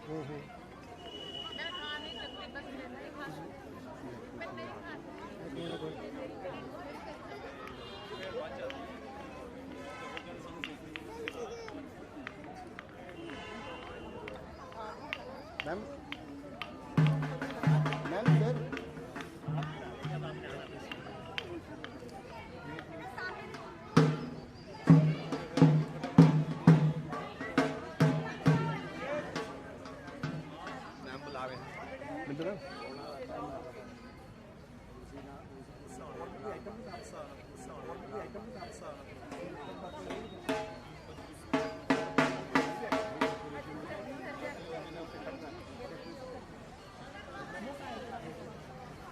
हो गया। Ma'am ma'am sir ma'am बुलावे मिल रहा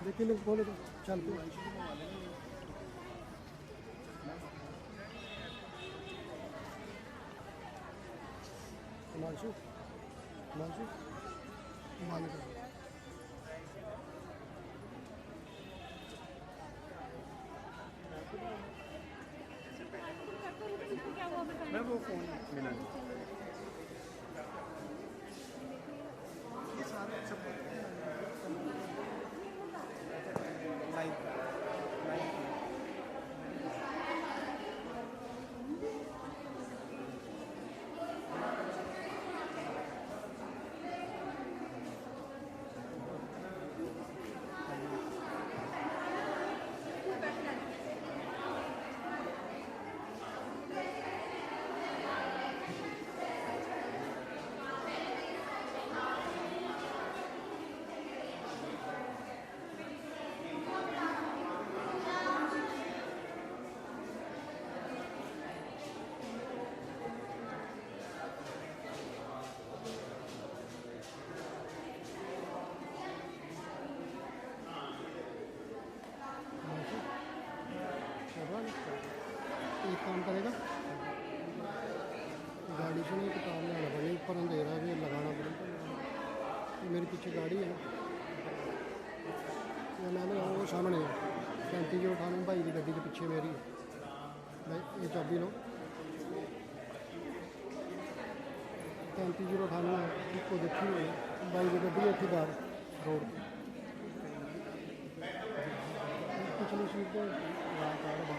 देखिए लोग बोले तो चल पे हिमांशु हिमांशु मैं वो फोन मिला ये सारे सब लाइव एक काम करेगा गाड़ी से नहीं किताब में आना पड़ेगा ऊपर अंधेरा भी लगाना पड़ेगा मेरे पीछे गाड़ी है ना मैंने वो सामने 3598 भाई की गड्डी के पीछे मेरी भाई ये चाबी लो 3598 को देखी हुई भाई की गड्डी है बाहर रोड पिछली सीट पर रात आ रहा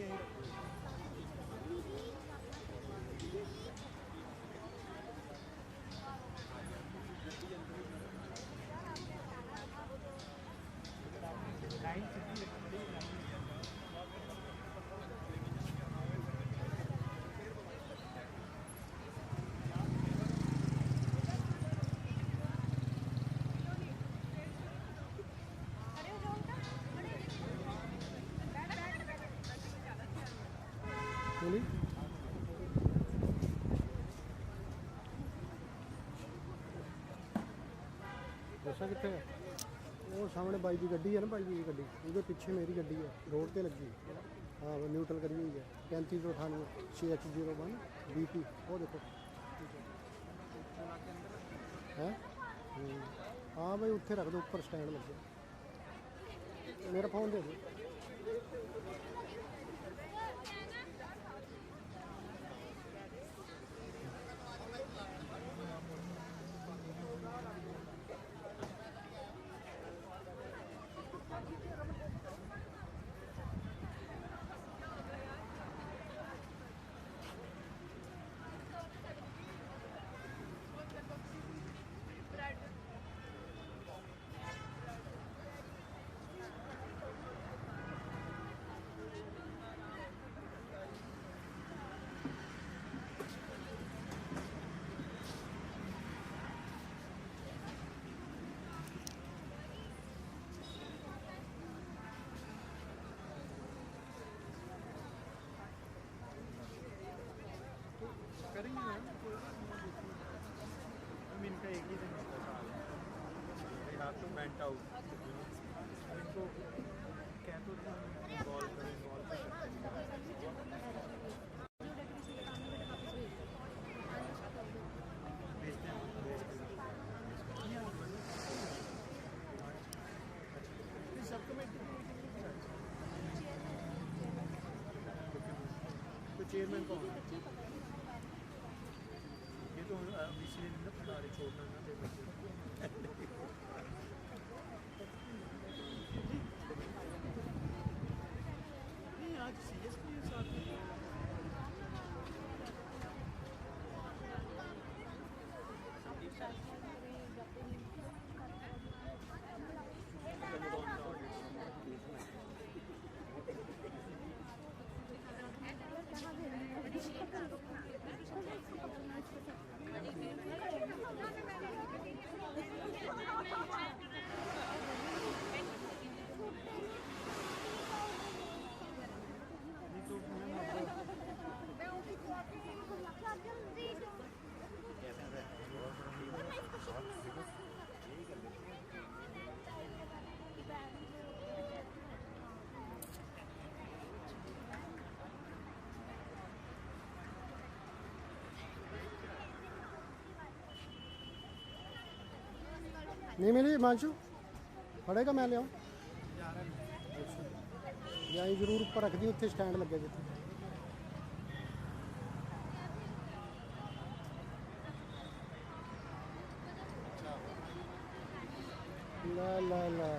यहीं रखो। लाइन सीधी बोली दसा कितने है वो सामने बाई की गड्डी है ना, बाई की गड्डी उसके पीछे मेरी गड्डी है रोड पे लगी। हाँ वो न्यूट्रल करी हुई है 3598 CH01 BP वो देखो है। हाँ भाई उत्थे रख दो ऊपर स्टैंड लगे। मेरा फोन दे दो। करेंगे मैम, हम इनका एक ही दिन होता है। रात को वेंट आउट इनको क्या तो इन्वॉल्व भेजते हैं सब कमेटी तो चेयरमैन कौन है? ये तो इसलिए ना खिलाड़ी छोड़ना ना दे नहीं आज सीएस के साथ नहीं मिली हिमांशु पड़ेगा मैं ले आऊँ या जरूर ऊपर रख दी उत्थे स्टैंड लगे जिथे ला ला ला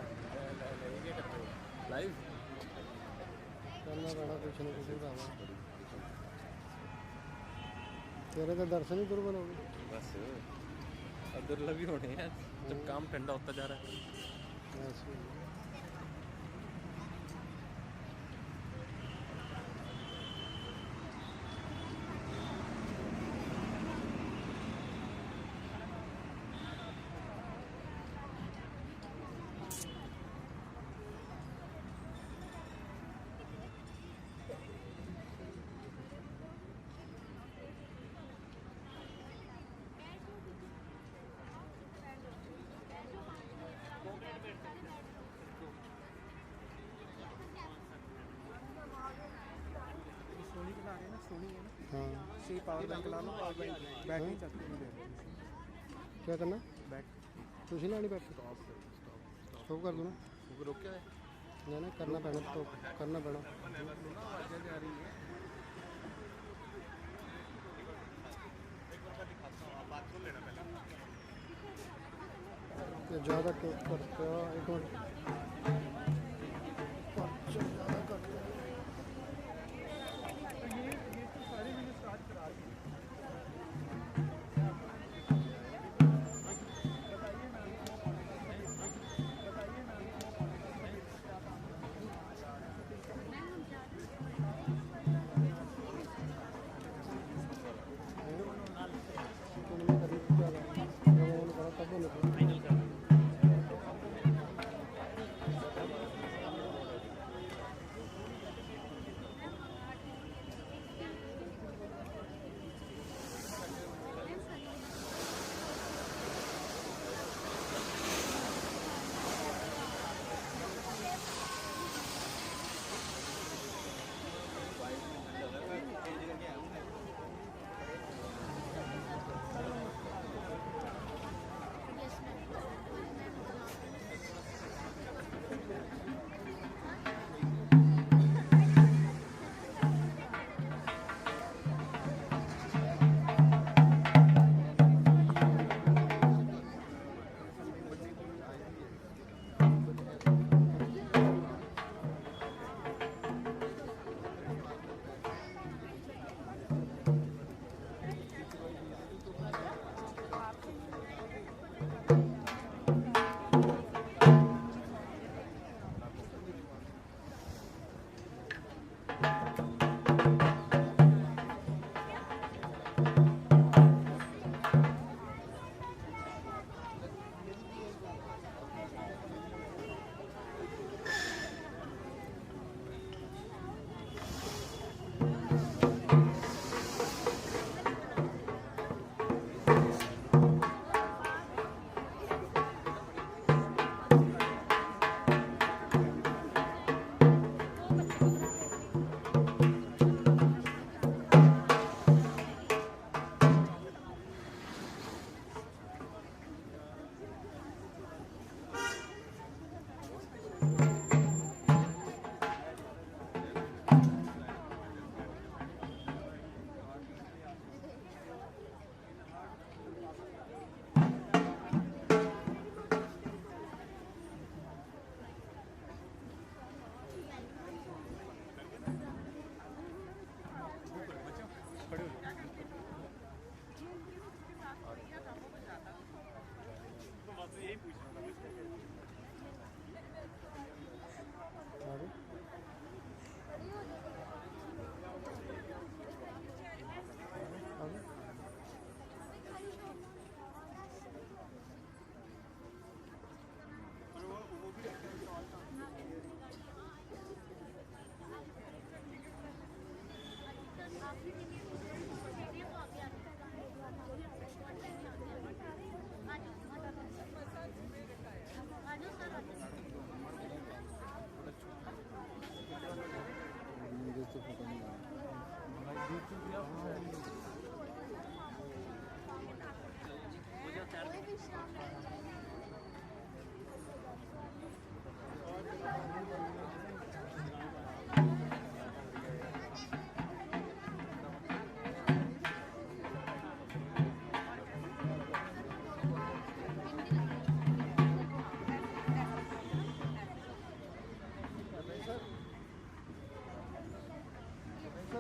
लाइव करना पैना कुछ नहीं कुछ भरावा तेरे तो दर्शन ही दुर्बल हो गए बस अब दुर्लभ ही होने हैं जब काम ठंडा होता जा रहा है। ऐसे ही। सोनी के ला रहे हैं ना, सोनी है ना, हाँ सी पावर बैंक ला लो, पावर बैंक बैटरी चलती नहीं दे क्या करना बैक तुझे लानी बैठ स्टॉप कर दो ना रोक क्या है ना ना करना पैना तो करना पैना आवाज़ें आ रही है। ज़्यादा टेक करते हो एक मिनट ज़्यादा करते हो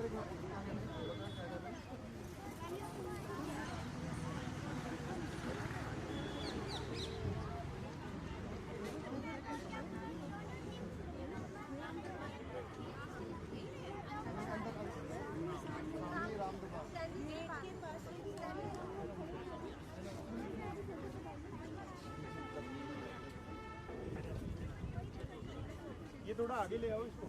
ये थोड़ा आगे ले आओ इसको।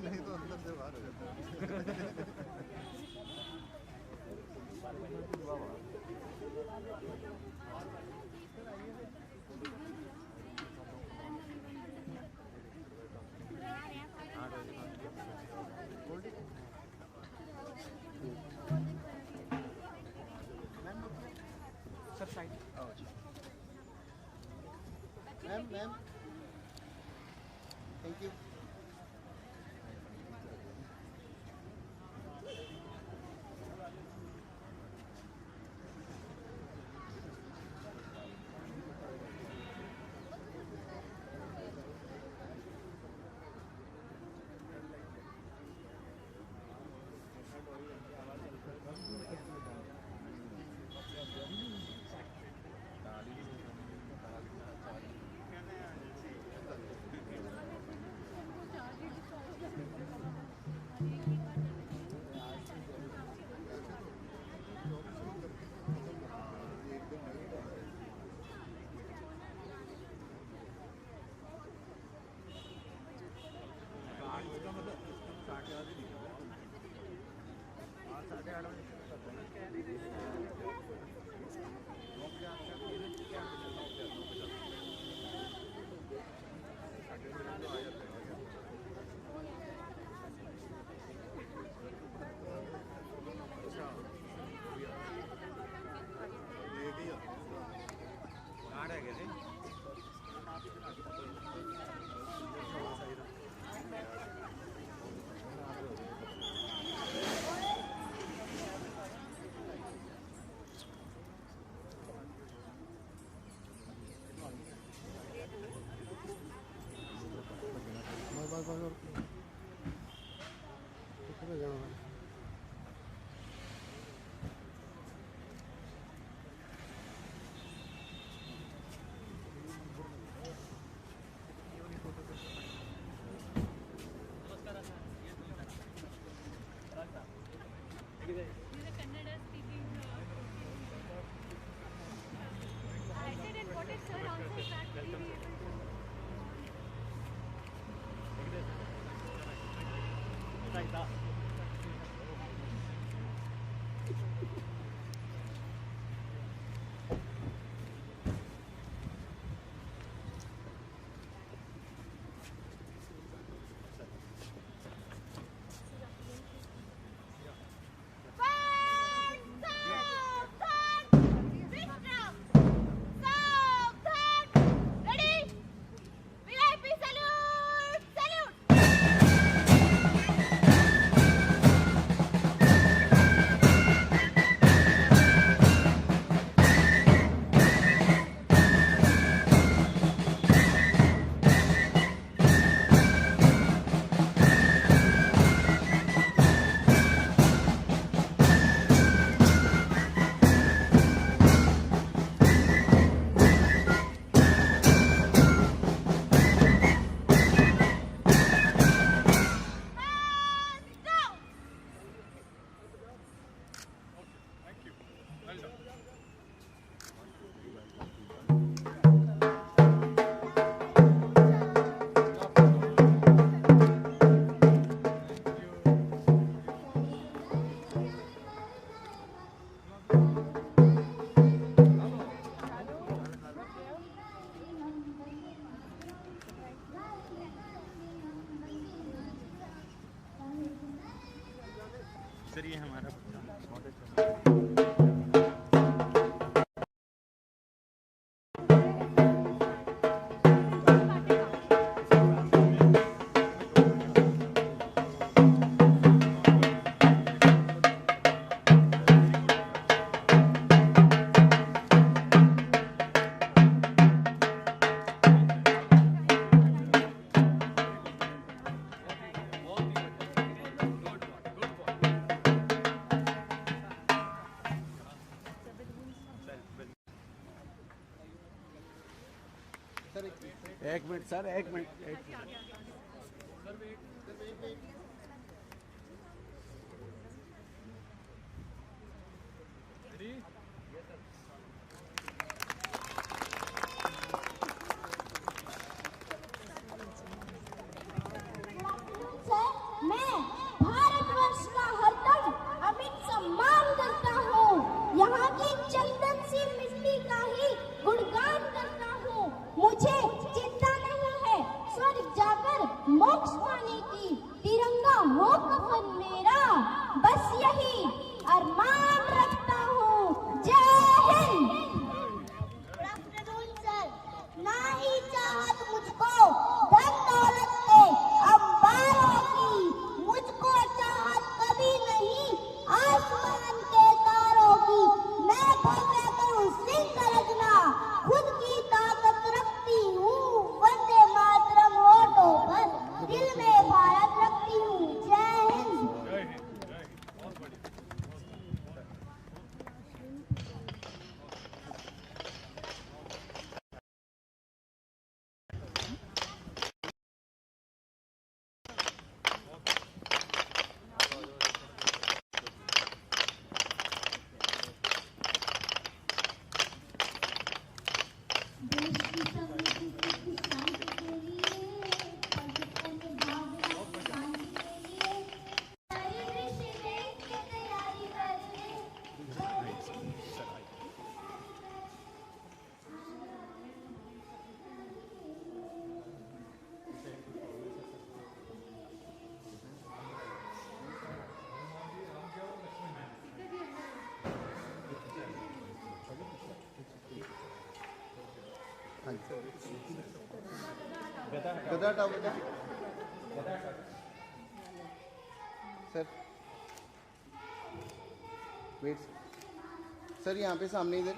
नहीं तो अंदर से बाहर हो जाता है। Sir side. Ma'am thank you. एक मिनट सर, एक मिनट। मैं भारतवर्ष का हरदम अमिट सम्मान करता हूँ। यहाँ की चंदन सी मिट्टी का ही गुणगान करता हूँ। मुझे चिंता नहीं है स्वर्ग जाकर मोक्ष पाने की, तिरंगा हो कफन मेरा, बस यही अरमान रखता हूँ। जय हिंद। ना ही चाहत मुझको धन दौलत के अंबारों की, मुझको चाहत कभी नहीं आसमान के तारों की। मैं भव्य करूं सिंह गर्जना, खुद की ताकत रखती हूँ। वंदे मातरम होठों पर, दिल में भारत रखती हूँ। जय हिंद। गदा टाप सर, वेट सर, यहाँ पे सामने इधर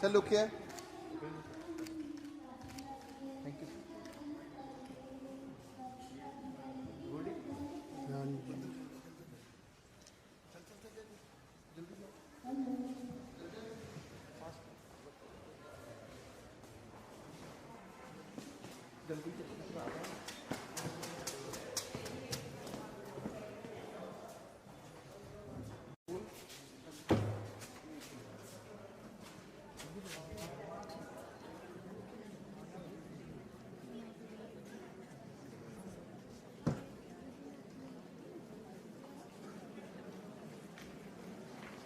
sir, look here. Thank you.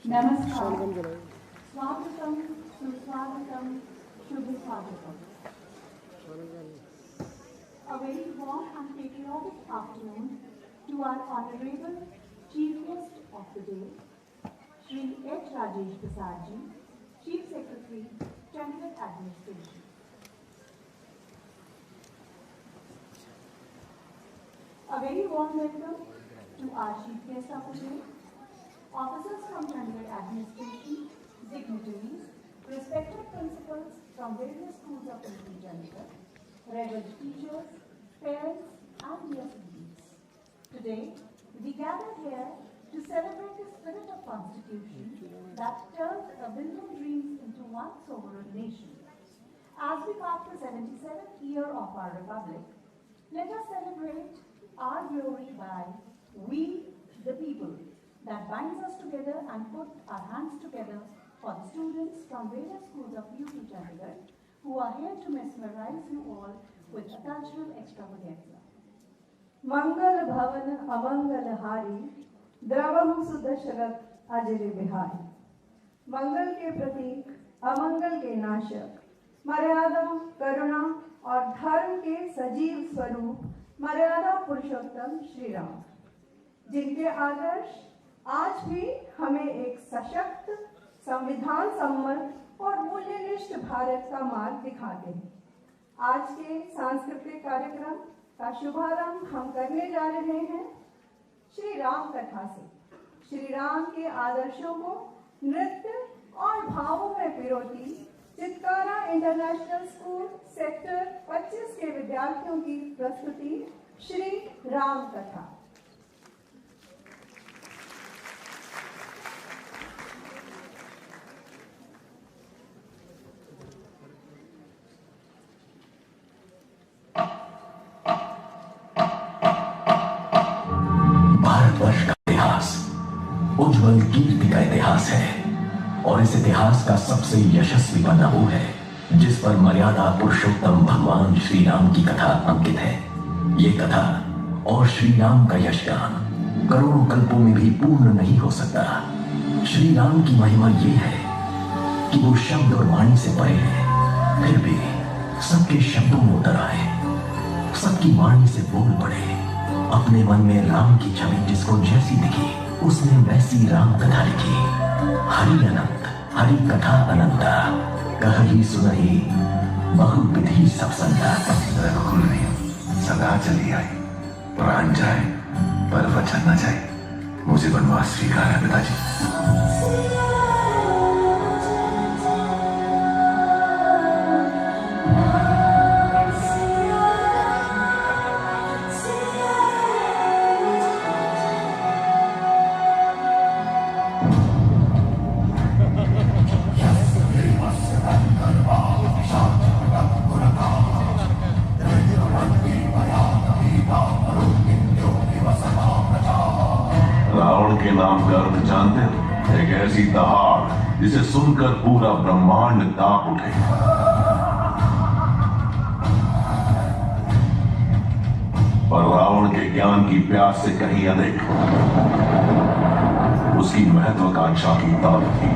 नमस्कार, स्वागतम, सुस्वागतम, शुभ स्वागतम। A very warm and patriotic afternoon to our Honorable Chief Guest of the day, Shri H. Rajesh Prasad Ji, Chief Secretary, Chandigarh Administration. A very warm welcome to our Chief Guest of the day, officers from Chandigarh Administration, dignitaries, respected principals from various schools of Chandigarh, reverend teachers, parents, and dear students. Today, we gather here to celebrate the spirit of Constitution that turned a billion dreams into one sovereign nation. As we mark the 77th year of our Republic, let us celebrate our glory by we, the people, that binds us together and put our hands together for the students from various schools of UP Chandigarh who are here to mesmerize you all with a cultural extravaganza. मंगल भवन अमंगल हारी, द्रवहु सुदशरथ अजर बिहारी। मंगल के प्रतीक, अमंगल के नाशक, मर्यादा, करुणा और धर्म के सजीव स्वरूप मर्यादा पुरुषोत्तम श्री राम, जिनके आदर्श आज भी हमें एक सशक्त, संविधान सम्मत और मूल्यनिष्ठ भारत का मार्ग दिखाते हैं। आज के सांस्कृतिक कार्यक्रम का शुभारंभ हम करने जा रहे हैं श्री राम कथा से। श्री राम के आदर्शों को नृत्य और भावों में पिरोती चित्कारा इंटरनेशनल स्कूल सेक्टर 25 के विद्यार्थियों की प्रस्तुति श्री राम कथा। उज्जवल कीर्ति का इतिहास है और इस इतिहास का सबसे यशस्वी पन्ना वो है जिस पर मर्यादा पुरुषोत्तम भगवान श्री राम की कथा अंकित है। ये कथा और श्री राम का यशगान करोड़ों कल्पों में भी पूर्ण नहीं हो सकता। श्री राम की महिमा ये है कि वो शब्द और वाणी से परे है, फिर भी सबके शब्दों में उतर आए, सबकी वाणी से बोल पड़े। अपने मन में राम की छवि जिसको जैसी दिखी उसने वैसी राम कथा लिखी। हरि अनंत हरि कथा अनंता, कही सुनही बहु विधि सब संता। रघुकुल में सदा चली आई, प्राण जाए पर वचन न जाए। मुझे वनवास स्वीकार है पिताजी। के नाम का अर्थ जानते हो? एक ऐसी दहाड़ जिसे सुनकर पूरा ब्रह्मांड कांप उठे। पर रावण के ज्ञान की प्यास से कहीं अधिक उसकी महत्वाकांक्षा की ताकत थी।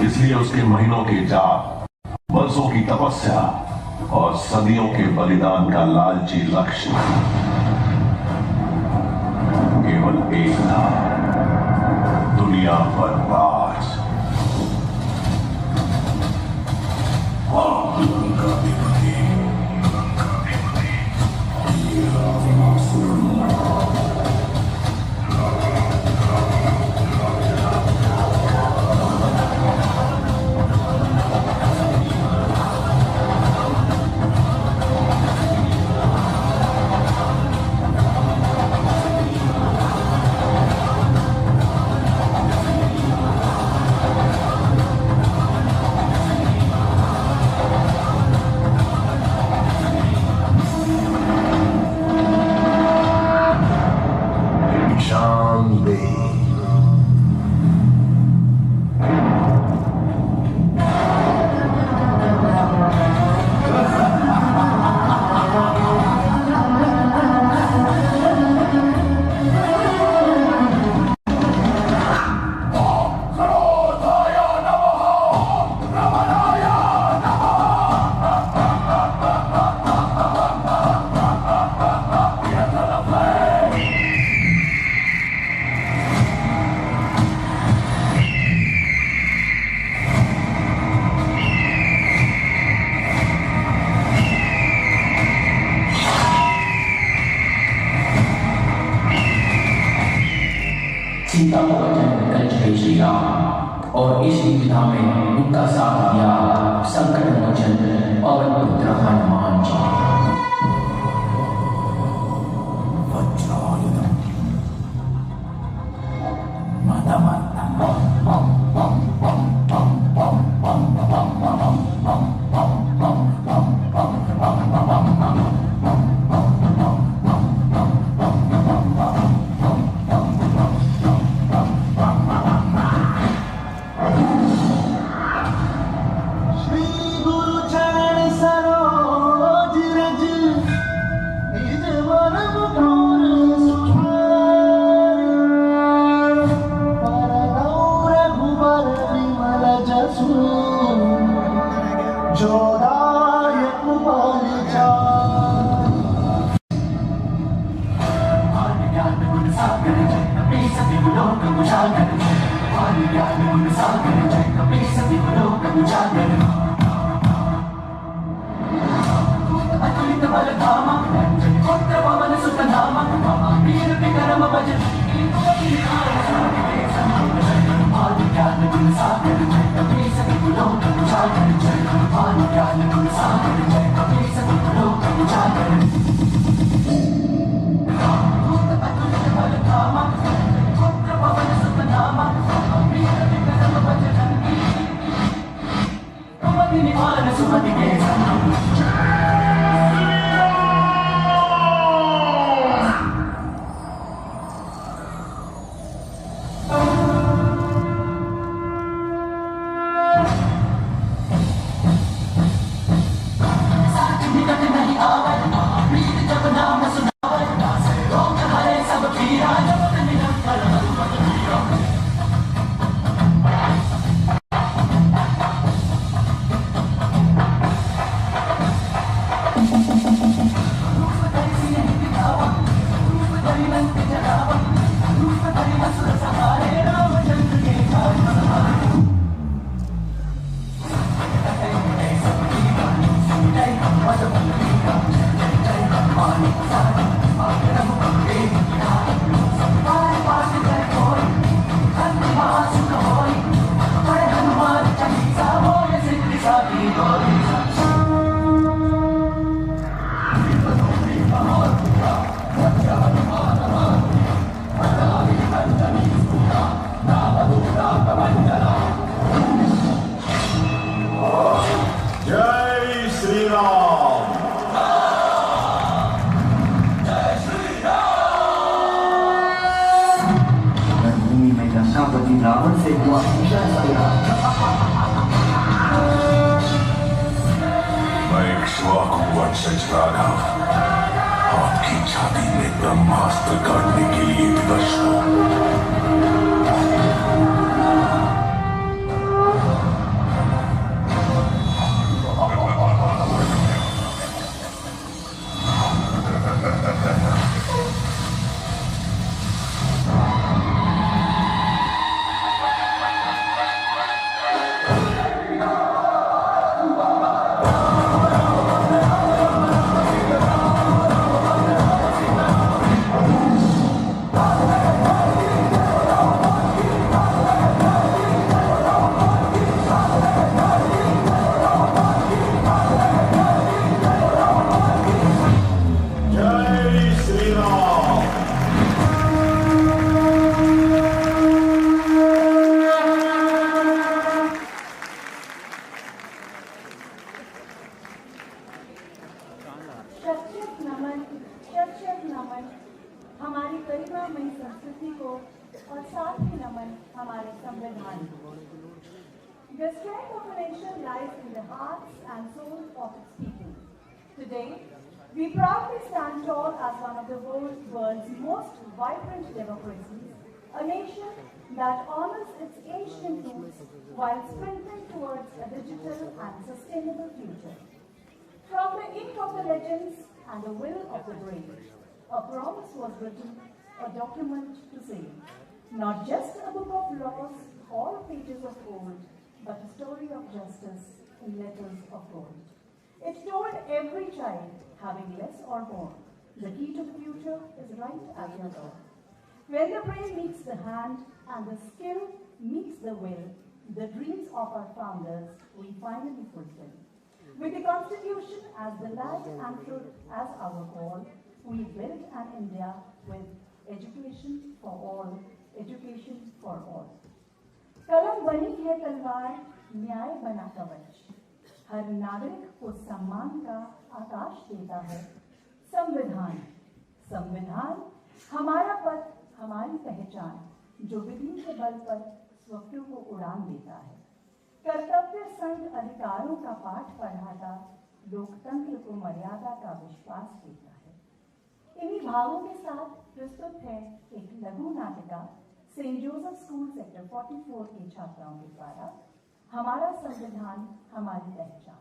इसलिए उसके महीनों के जाप, वर्षों की तपस्या और सदियों के बलिदान का लालची लक्ष्य केवल एक था, दुनिया पर राज। सीता को वचन कर चले श्री राम और इस विधा में उनका साथ दिया संकट मोचन पवन पुत्र हनुमान जी। Come on, रावण से हुआ मैं इक्ष्वाकु वंशज राघव आपकी छाती में ब्रह्मास्त्र काटने के लिए विवश हूं। हमारी गरिमामयी संस्कृति को और साथ ही नमन हमारे संविधान को। The strength of a nation lies in the hearts and souls of its people. Today, we proudly stand tall as one of the world's most vibrant democracies, a nation that honors its ancient roots while sprinting towards a digital and sustainable future. From the ink of the legends and the will of the brave, a promise was written, a document to say, not just a book of laws or pages of gold, but a story of justice in letters of gold. It told every child, having less or more, the key to the future is right at your door. When the brain meets the hand and the skill meets the will, the dreams of our founders we finally fulfill. With the Constitution as the light and truth as our call, we built an India with education for all, education for all. कलम बनी है तलवार, न्याय बना कवच, हर नागरिक को सम्मान का आकाश देता है। संविधान, संविधान हमारा पथ, हमारी पहचान, जो विधि के बल पर स्वप्नों को उड़ान देता है। कर्तव्य संग अधिकारों का पाठ पढ़ाता, लोकतंत्र को मर्यादा का विश्वास देता है। इन्हीं भावों के साथ प्रस्तुत है एक लघु नाटिका सेंट जोसेफ स्कूल सेक्टर 44 के छात्राओं के द्वारा, हमारा संविधान हमारी पहचान।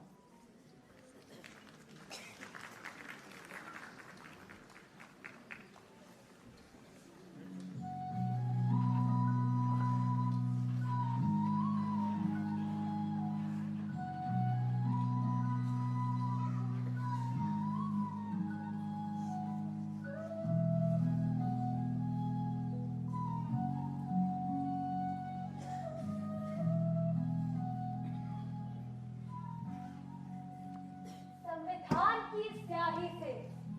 संविधान की स्याही से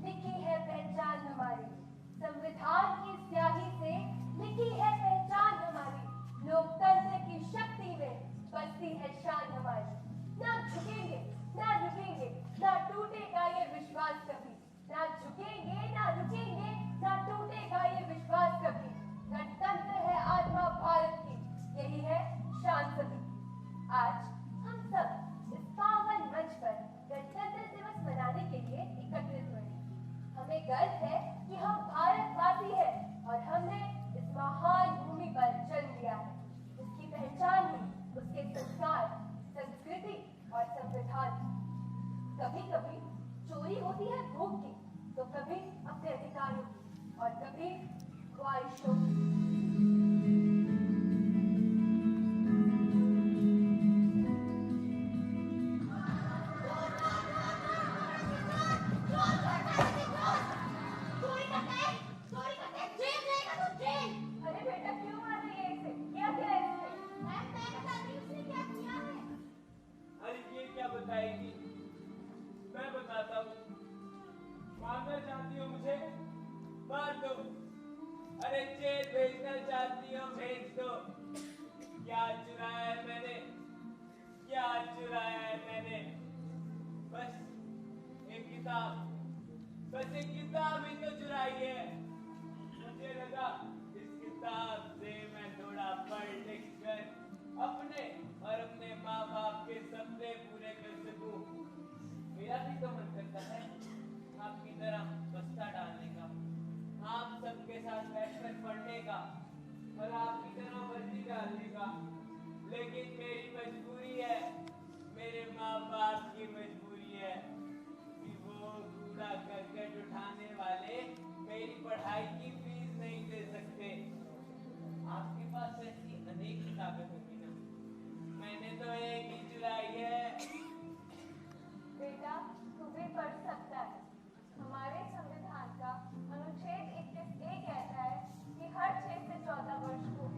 लिखी है पहचान हमारी, संविधान की स्याही से लिखी है पहचान हमारी, लोकतंत्र की शक्ति में बसती है शान हमारी। ना झुकेंगे, ना रुकेंगे। गर्व है कि हम भारतवासी हैं और हमने इस महान भूमि पर जन्म लिया है। उसकी पहचान ही उसके संस्कार, संस्कृति और संविधान। कभी कभी चोरी होती है भूख की, तो कभी अपने अधिकारों की और कभी ख्वाहिशों की। अरे बेटा क्यों मार रही है इसे? क्या किया है इसने? मैं बता रही हूँ उसने क्या किया है। अरे ये क्या बताएगी? मैं बताता हूँ। मारना चाहती हो मुझे? मार दो। अरे जेल भेजना चाहती हो? भेज दो। क्या चुराया है मैंने? क्या चुराया है मैंने? बस एक किताब, बस एक किताब ही तो चुराई है। मुझे लगा इस किताब से मैं थोड़ा पढ़ लिख कर अपने और अपने माँ बाप के सपने पूरे कर सकूं। मेरा भी तो मन करता है आपकी तरह बस्ता डालने का, आप सबके साथ बैठकर पढ़ने का और आपकी तरह वर्दी डालने का। लेकिन मेरी मजबूरी है, मेरे माँ बाप की मजबूरी है कि वो कूड़ा करकट उठाने वाले मेरी पढ़ाई की फीस नहीं दे सकते। आपके पास ऐसी अनेक किताबें होगी ना, मैंने तो एक ही चुराई है। बेटा तू भी पढ़ सकता है। हमारे संविधान का अनुच्छेद 21A कहता है कि हर 6 से 14 वर्ष को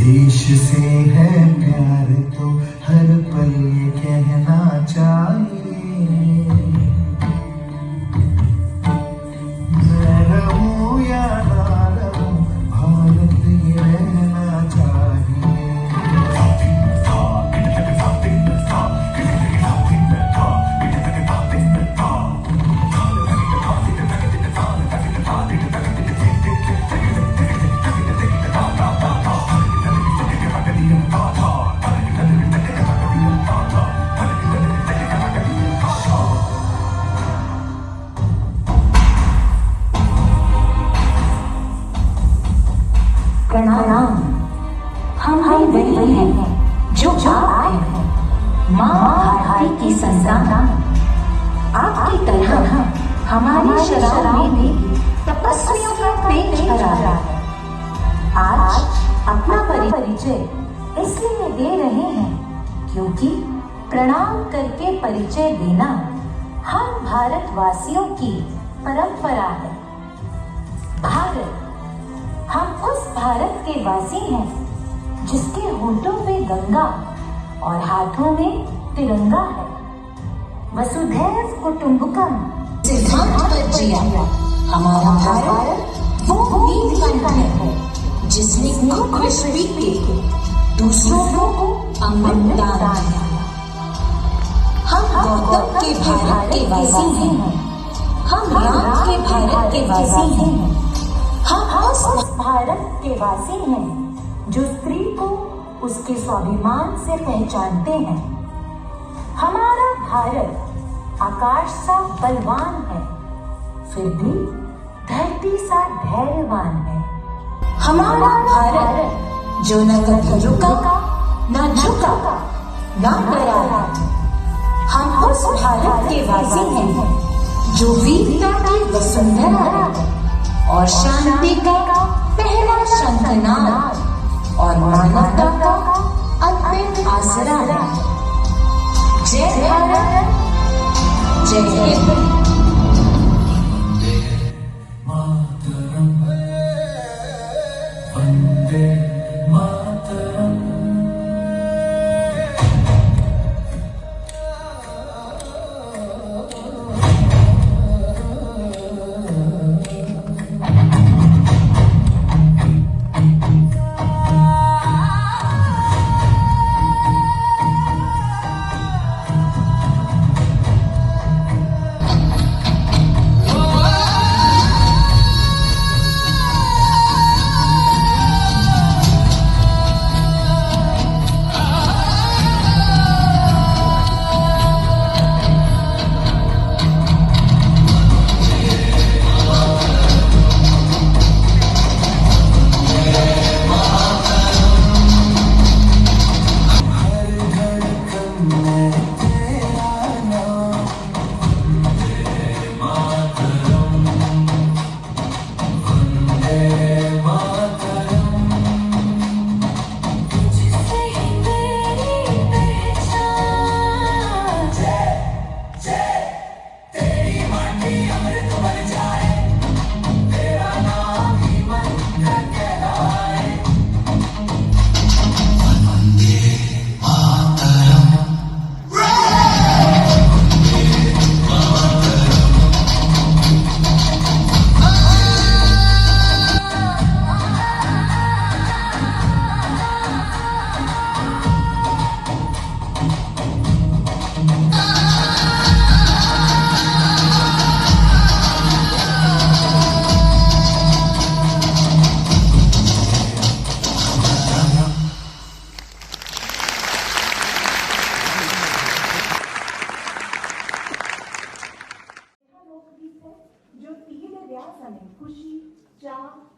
देश से है प्यार तो हर पल ये कहना चाहिए, मैं रहूं या ना रहूं भारत ये रहना चाहिए। प्रणाम। हम वही हैं जो आप हैं, माँ भारती की संतान। आपकी तरह हमारी शराब में भी तपस्वियों का पेट भरा है। आज अपना परिचय इसलिए दे रहे हैं क्योंकि प्रणाम करके परिचय देना हम भारतवासियों की परंपरा है। भारत, हम उस भारत के वासी हैं जिसके होठों पे गंगा और हाथों में तिरंगा है। वसुधैव कुटुंबकम सिद्धांत पर जिया हमारा भारत वो नीलकंठ है जिसने खुद विष पी के दूसरों को अमृत दान दिया। हम गौतम के भारत के वासी हैं, हम राम के भारत के वासी हैं, हम उस भारत के वासी हैं जो स्त्री को उसके स्वाभिमान से पहचानते हैं। हमारा भारत आकाश सा बलवान है, फिर भी धरती सा धैर्यवान है। हमारा भारत जो न कभी रुका, न झुका, न डरा। हम उस भारत के वासी हैं जो वीरता की वसुंधरा है और शांति का पहला शंखनाद और मानवता का अद्भुत आसरा है। जय भारत, जय हिंद। वंदे मातरम।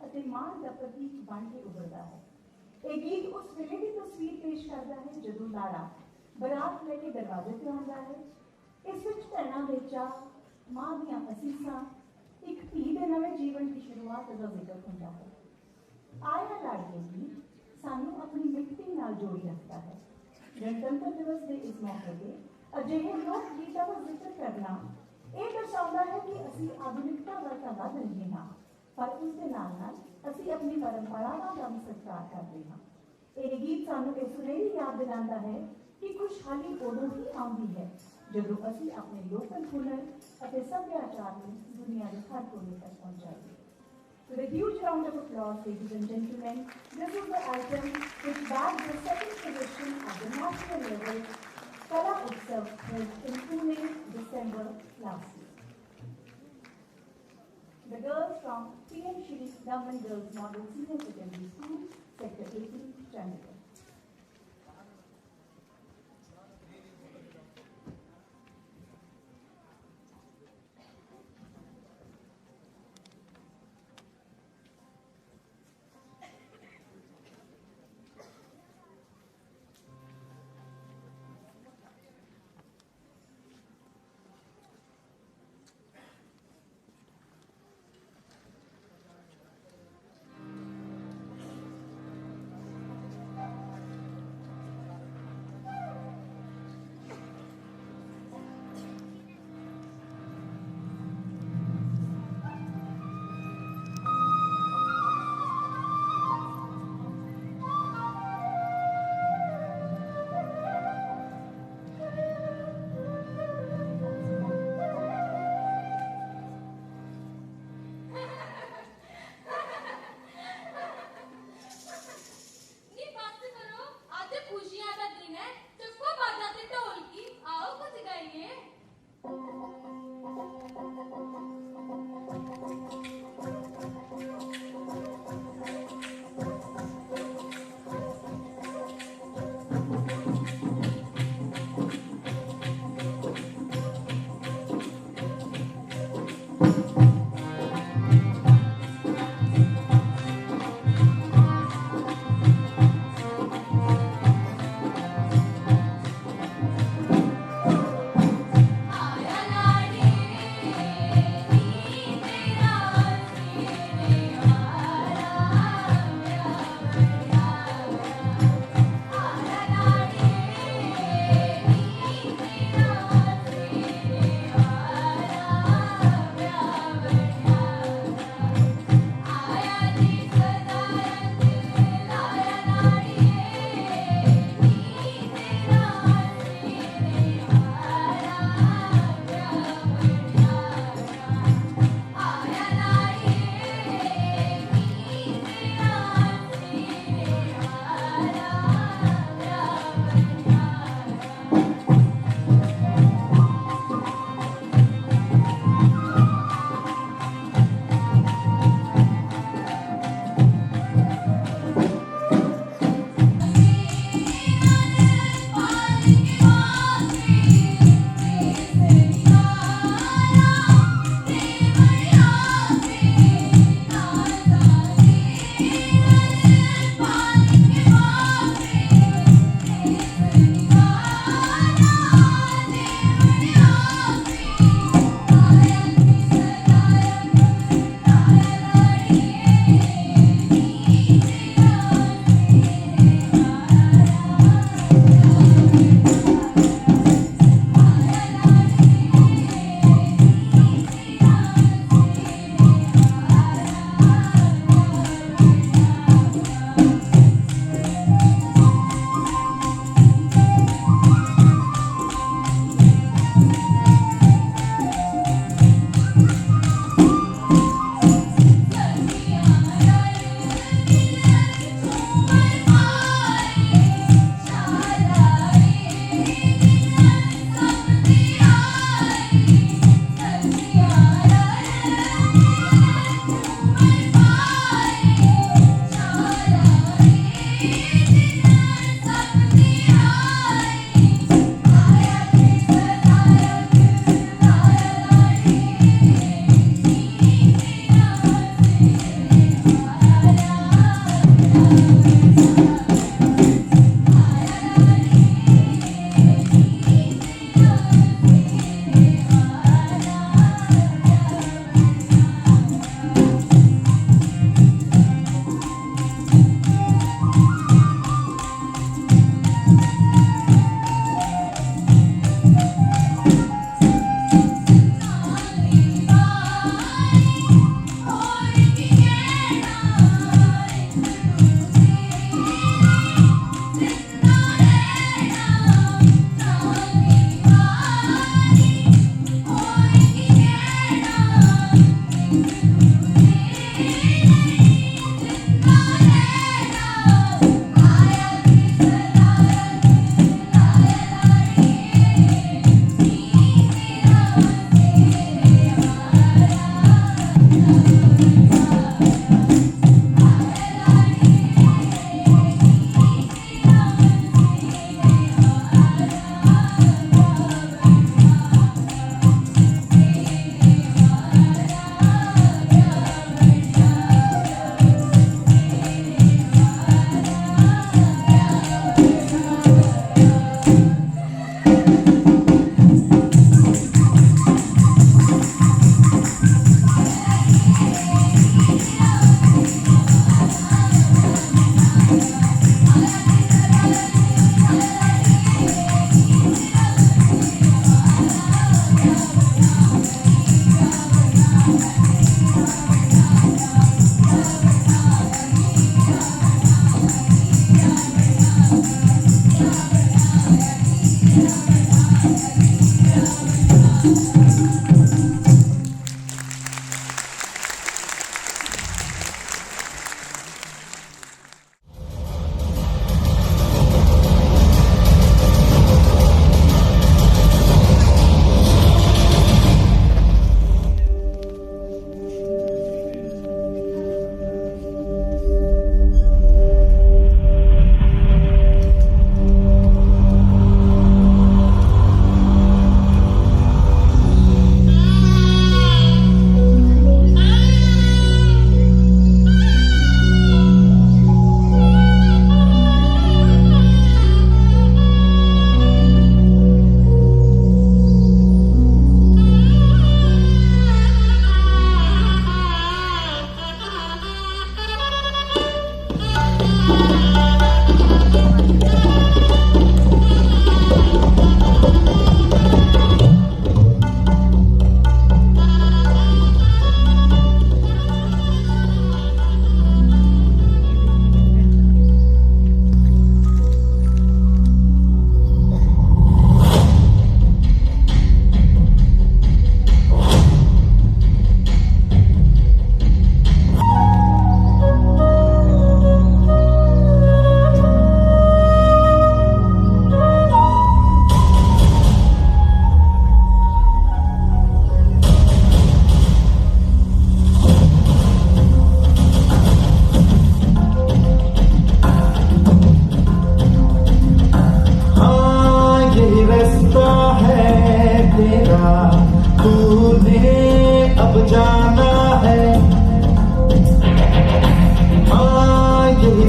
ਅਤੇ ਮਾਣ ਦਾ ਪ੍ਰਤੀਕ ਬਣ ਕੇ ਉੱਭਰਦਾ ਹੈ। ਇਹ ਗੀਤ ਉਸ ਵੇਲੇ ਦੀ ਤਸਵੀਰ ਪੇਸ਼ ਕਰਦਾ ਹੈ ਜਦੋਂ ਲਾੜਾ ਬਰਾਤ ਲੈ ਕੇ ਦਰਵਾਜ਼ੇ ਤੇ ਆਉਂਦਾ ਹੈ। ਇਸ ਵਿੱਚ ਭੈਣਾਂ ਦੇ ਚਾਅ, ਮਾਂ ਦੀਆਂ ਅਸੀਸਾਂ, ਇੱਕ ਧੀ ਦੇ ਨਵੇਂ ਜੀਵਨ ਦੀ ਸ਼ੁਰੂਆਤ ਦਾ ਜ਼ਿਕਰ ਹੁੰਦਾ ਹੈ। ਆਇਆ ਲਾੜੀਏ ਗੀਤ ਸਾਨੂੰ ਆਪਣੀ ਮਿੱਟੀ ਨਾਲ ਜੋੜੀ ਰੱਖਦਾ ਹੈ। ਗਣਤੰਤਰ ਦਿਵਸ ਦੇ ਇਸ ਮੌਕੇ ਤੇ ਅਜਿਹੇ ਲੋਕ ਗੀਤਾਂ ਦਾ ਜ਼ਿਕਰ ਕਰਨਾ ਇਹ ਦਰਸਾਉਂਦਾ ਹੈ ਕਿ ਅਸੀਂ ਆਧੁਨਿਕਤਾ ਵੱਲ ਤਾਂ ਵਧ ਰਹੇ ਹਾਂ, ਪਰ ਉਸ ਦੇ ਨਾਲ ਨਾਲ ਅਸੀਂ ਆਪਣੀ ਪਰੰਪਰਾਵਾਂ ਦਾ ਵੀ ਸਤਿਕਾਰ ਕਰਦੇ ਹਾਂ। ਇਹ ਗੀਤ ਸਾਨੂੰ ਇਹ ਸੁਨਹਿਰੀ ਯਾਦ ਦਿਲਾਉਂਦਾ ਹੈ ਕਿ ਖੁਸ਼ਹਾਲੀ ਉਦੋਂ ਹੀ ਆਉਂਦੀ ਹੈ ਜਦੋਂ ਅਸੀਂ ਆਪਣੇ ਲੋਕਲ ਹੁਨਰ ਅਤੇ ਸੱਭਿਆਚਾਰ ਨੂੰ ਦੁਨੀਆ ਦੇ ਹਰ ਕੋਨੇ ਤੱਕ ਪਹੁੰਚਾਈਏ। With a huge round of applause, ladies and gentlemen, this is the item which bagged the second position at the national level Kala Utsav held in Pune, December last year. The girls from PM Shri Raman Girls Model Senior Secondary School, Sector 18, Chandigarh.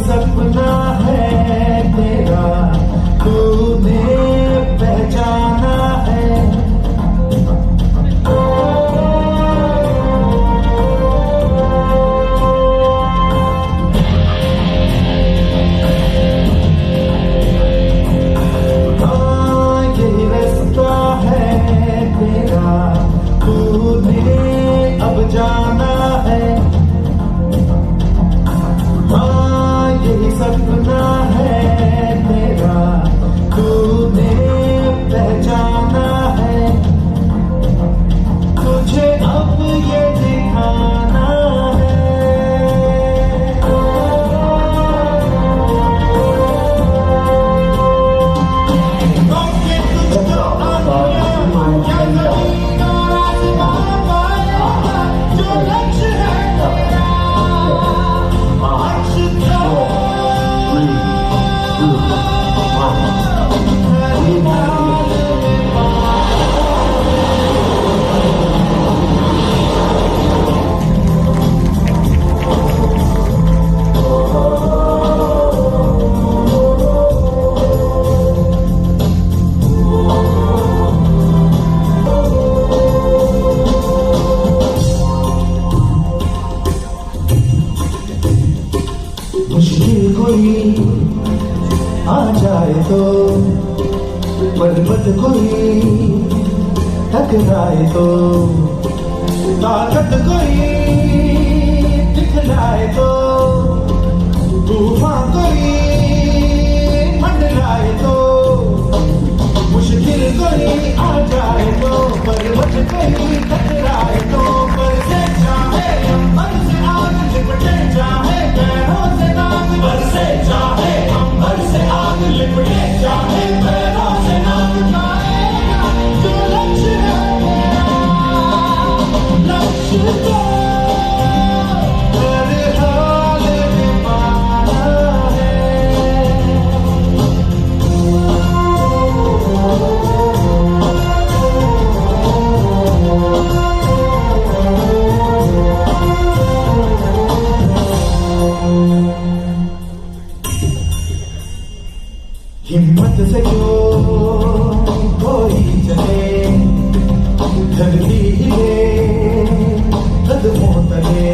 सपना है तेरा, तूने पहचाना है। हाँ यही रास्ता है तेरा, तूने अब जाना है। हाँ यही सपना है तेरा, तूने पहचाना है। तुझे अब ये दिखाना है। मौके तुझको आना या जमीन और आसमान पाएगा, जो लक्ष्य है तेरा मुश्किल कोई आ जाए तो, पर्वत कोई टकराए तो, ताकत कोई दिखलाए तो, तूफान कोई मंडराए तो, मुश्किल कोई आ जाए तो, पर्वत कोई टकराए तो, पर से चाहे अंबर से आग लिपटे चाहे पैरों से नाग, बरसे चाहे अंबर से आग लिपटे चाहे पैरों से नाग, पाएगा जो लक्ष्य है लक्ष्य को हर हाल में पाना है। हिम्मत से जो कोई चले, धरती हिले कदमों तले,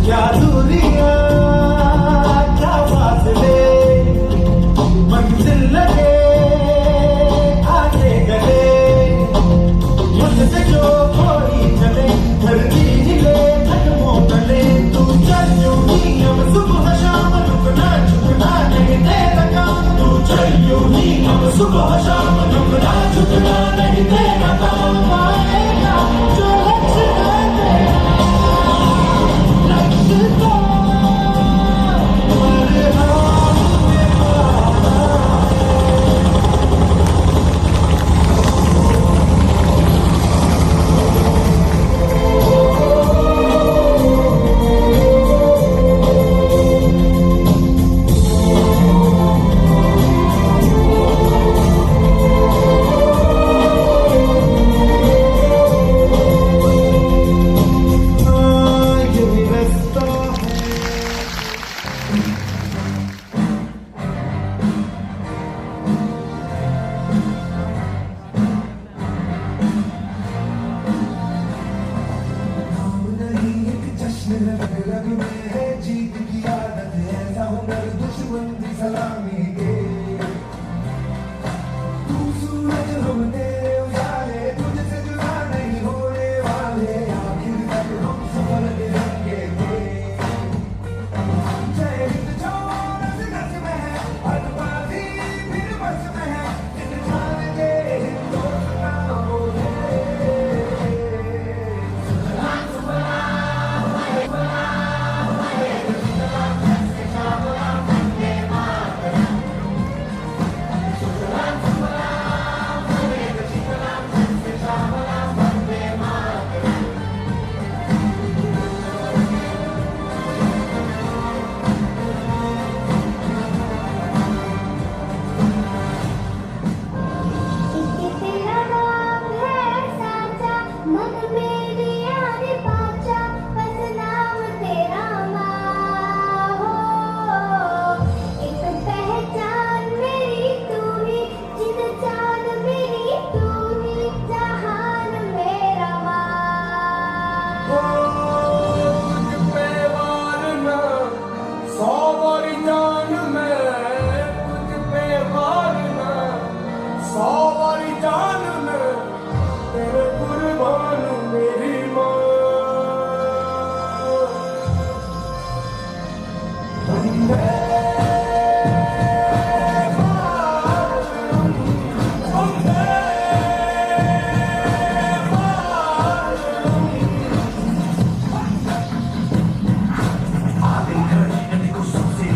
क्या दूरियां क्या फासले, मंजिल लगे आगे गले। हिम्मत से जो कोई चले, धरती हिले कदमों तले, तू चल यूं ही हम सुबह शाम, रुकना झुकना नहीं तेरा काम। तू चल यूं ही हम सुबह शाम, रुकना झुकना नहीं तेरा काम। पाएगा जो लक्ष्य है तेरा, लक्ष्य को हर हाल में पाना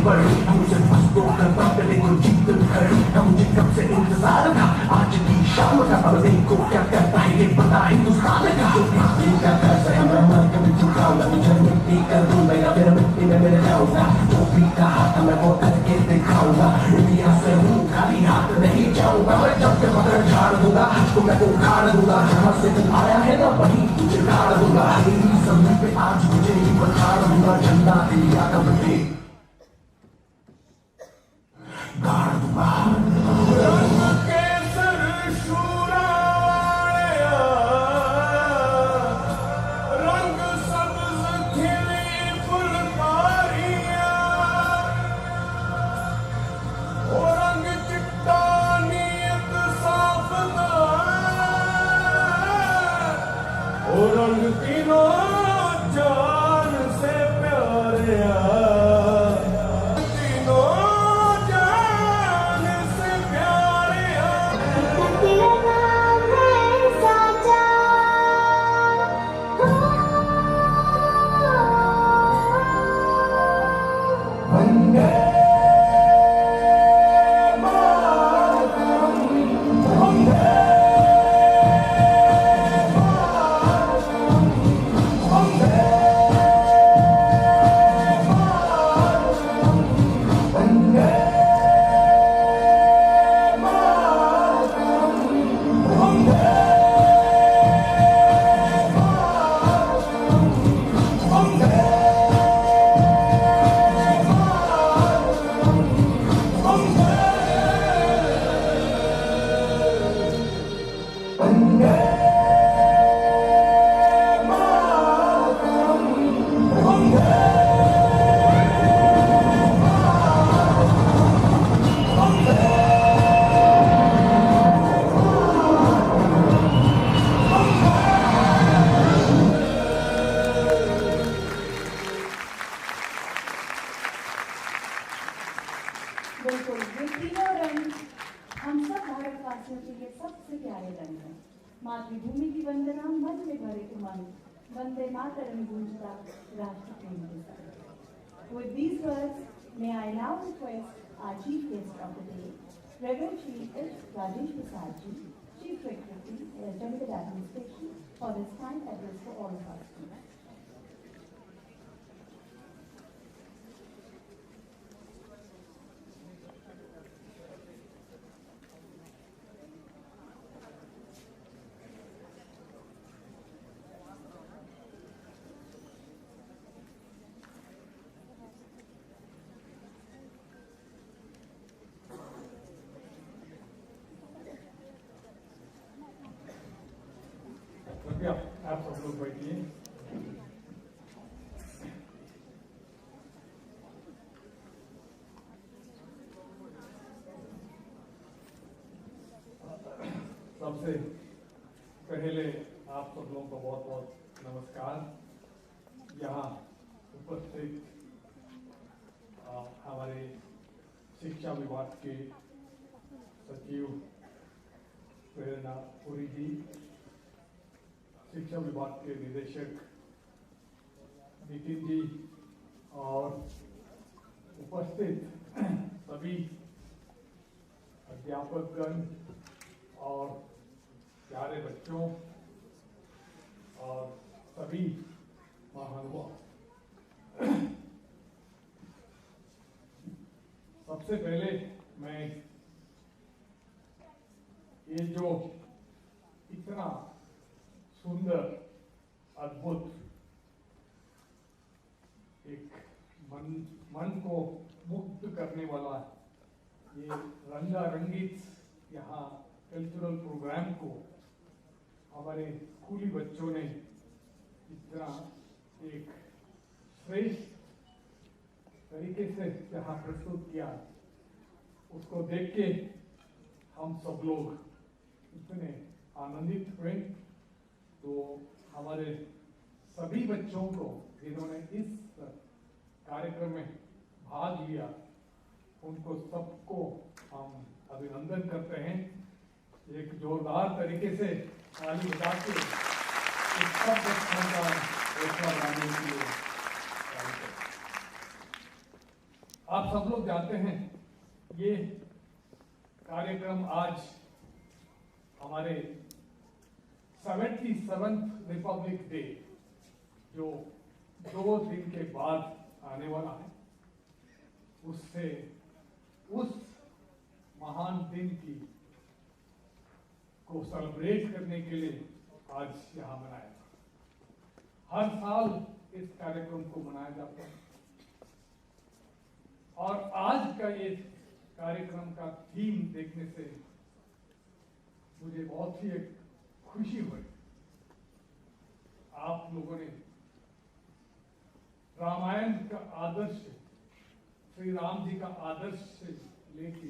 बढ़ी, मुझे बस दो कर पकड़े को जीत खड़ी, मुझे कब से इंतजार था आज की शाम का, अब देखो क्या करता है ये बता हिंदुस्तान का। जो पृथ्वी का कर्ज है मैं मर के भी चुकाऊंगा, मुझे मिट्टी कर दूंगा या फिर मिट्टी में मिल जाऊंगा, जो भी कहा था मैं वो करके दिखाऊंगा, इंडिया से हूँ खाली हाथ नहीं जाऊंगा, मैं जब से पकड़ झाड़ दूंगा तो मैं तो उखाड़ दूंगा, जहाँ से तू आया है ना वहीं तुझे गाड़ दूंगा, मेरी जमीन पे आज मुझे ही पछाड़ दूंगा, झंडा इंडिया का बटे गाड़ दूंगा। रंग सब्ज खिली फुलकारियां, ओ रंग चिट्टा नीयत साफ ओ रंग तीनों जान से प्यारे, तीनों जान से प्यारे। वंदे मातरम, वंदे बिल्कुल, ये तीनों रंग हम सब भारतवासियों के लिए सबसे प्यारे रंग हैं। मातृभूमि की वंदना, मन में भरे उमंग, वंदे मातरम गूंजता राष्ट्र प्रेम के साथ। With these words, may I now request our chief guest of the day, Reverend Shri H. Rajesh Prasad Ji, Chief Secretary, Chandigarh Administration, for his kind address for all of us. कृपया आप सब लोग बैठिए। सबसे पहले आप सब लोगों को बहुत बहुत नमस्कार। यहाँ उपस्थित हमारे शिक्षा विभाग के सचिव प्रेरणा पुरी जी, शिक्षा विभाग के निदेशक नितिन जी और उपस्थित सभी अध्यापकगण और प्यारे बच्चों और सभी महानुभाव। सबसे पहले मैं ये जो इतना सुंदर अद्भुत एक मन को मुग्ध करने वाला ये रंगारंगित यहाँ कल्चरल प्रोग्राम को हमारे स्कूली बच्चों ने इतना एक श्रेष्ठ तरीके से यहाँ प्रस्तुत किया, उसको देख के हम सब लोग इतने आनंदित हुए। तो हमारे सभी बच्चों को जिन्होंने इस कार्यक्रम में भाग लिया, उनको सबको हम अभिनंदन करते हैं। एक जोरदार तरीके से ताली बजा के सब बच्चों का हौसला बढ़ाने के लिए। आप सब लोग जानते हैं ये कार्यक्रम आज हमारे 77th रिपब्लिक डे जो 2 दिन के बाद आने वाला है, उससे उस महान दिन की को सेलिब्रेट करने के लिए आज यहाँ मनाया था। हर साल इस कार्यक्रम को मनाया जाता है और आज का ये कार्यक्रम का थीम देखने से मुझे बहुत ही एक खुशी हुई। आप लोगों ने रामायण का आदर्श, श्री राम जी का आदर्श से लेके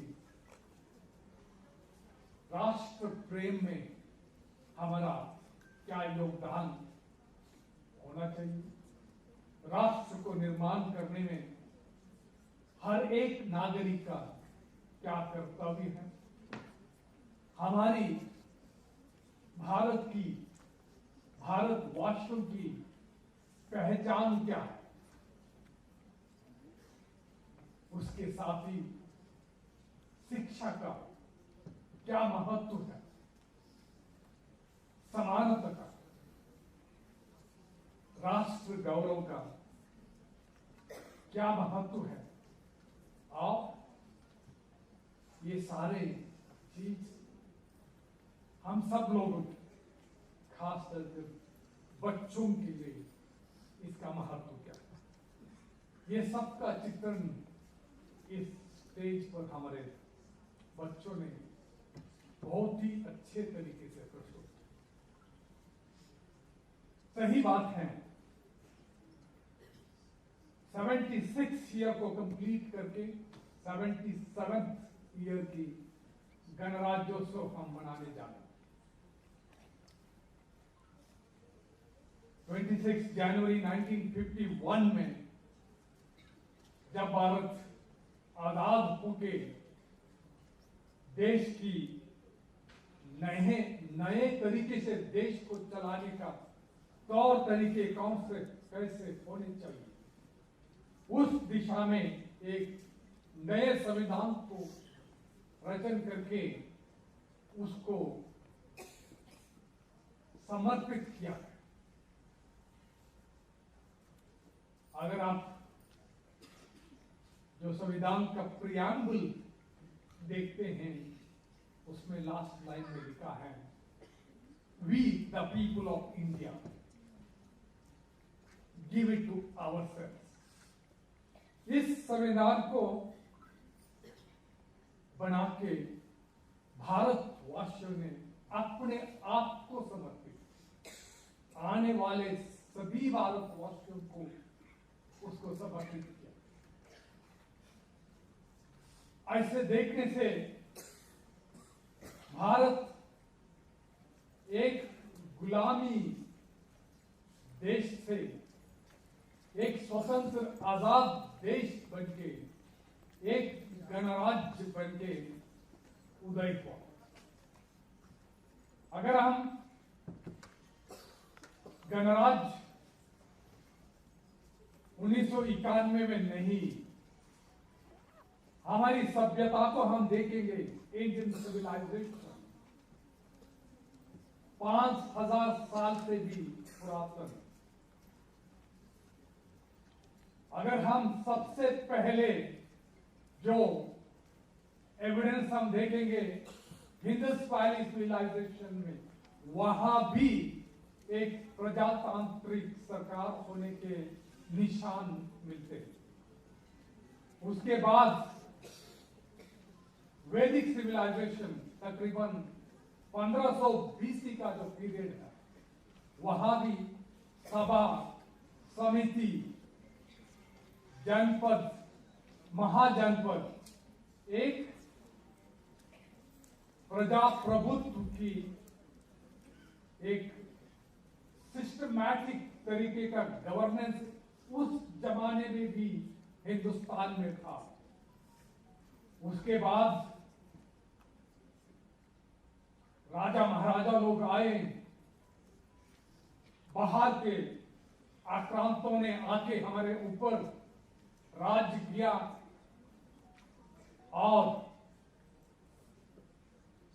राष्ट्र प्रेम में हमारा क्या योगदान होना चाहिए, राष्ट्र को निर्माण करने में हर एक नागरिक का क्या कर्तव्य है, हमारी भारतवासियों की पहचान क्या है, उसके साथ ही शिक्षा का क्या महत्व है, समानता का, राष्ट्र गौरव का क्या महत्व है, और ये सारे चीज हम सब लोगों, खास करके बच्चों के लिए इसका महत्व क्या है, ये सबका चित्रण इस स्टेज पर हमारे बच्चों ने बहुत ही अच्छे तरीके से प्रस्तुत किया। सही बात है, 76 ईयर को कंप्लीट करके 77th ईयर की गणराज्योत्सव हम मनाने जा रहे हैं। 26 जनवरी 1951 में जब भारत आजाद होके देश की नए तरीके से देश को चलाने का तौर तरीके कौन से कैसे होने चाहिए, उस दिशा में एक नए संविधान को रचन करके उसको समर्पित किया। अगर आप जो संविधान का प्रियम्बल देखते हैं, उसमें लास्ट लाइन में लिखा है, we the people of India give it to ourselves. इस संविधान को बना के भारतवासियों ने अपने आप को समर्पित, आने वाले सभी भारतवासियों को उसको समर्पित किया। ऐसे देखने से भारत एक गुलामी देश से एक स्वतंत्र आजाद देश बनके एक गणराज्य बनके उदय हुआ। अगर हम गणराज्य 1991 में नहीं, हमारी सभ्यता को हम देखेंगे, इंडियन सिविलाइजेशन 5000 साल से भी पुरातन। अगर हम सबसे पहले जो एविडेंस हम देखेंगे हिंदस वैली सिविलाइजेशन में, वहां भी एक प्रजातांत्रिक सरकार होने के निशान मिलते हैं। उसके बाद वैदिक सिविलाइजेशन तकरीबन 1500 BC का जो पीरियड है, वहां भी सभा, समिति, जनपद, महाजनपद एक प्रजाप्रभुत्व की एक सिस्टमैटिक तरीके का गवर्नेंस उस जमाने में भी हिंदुस्तान में था। उसके बाद राजा महाराजा लोग आए, बाहर के आक्रांतों ने आके हमारे ऊपर राज्य किया, और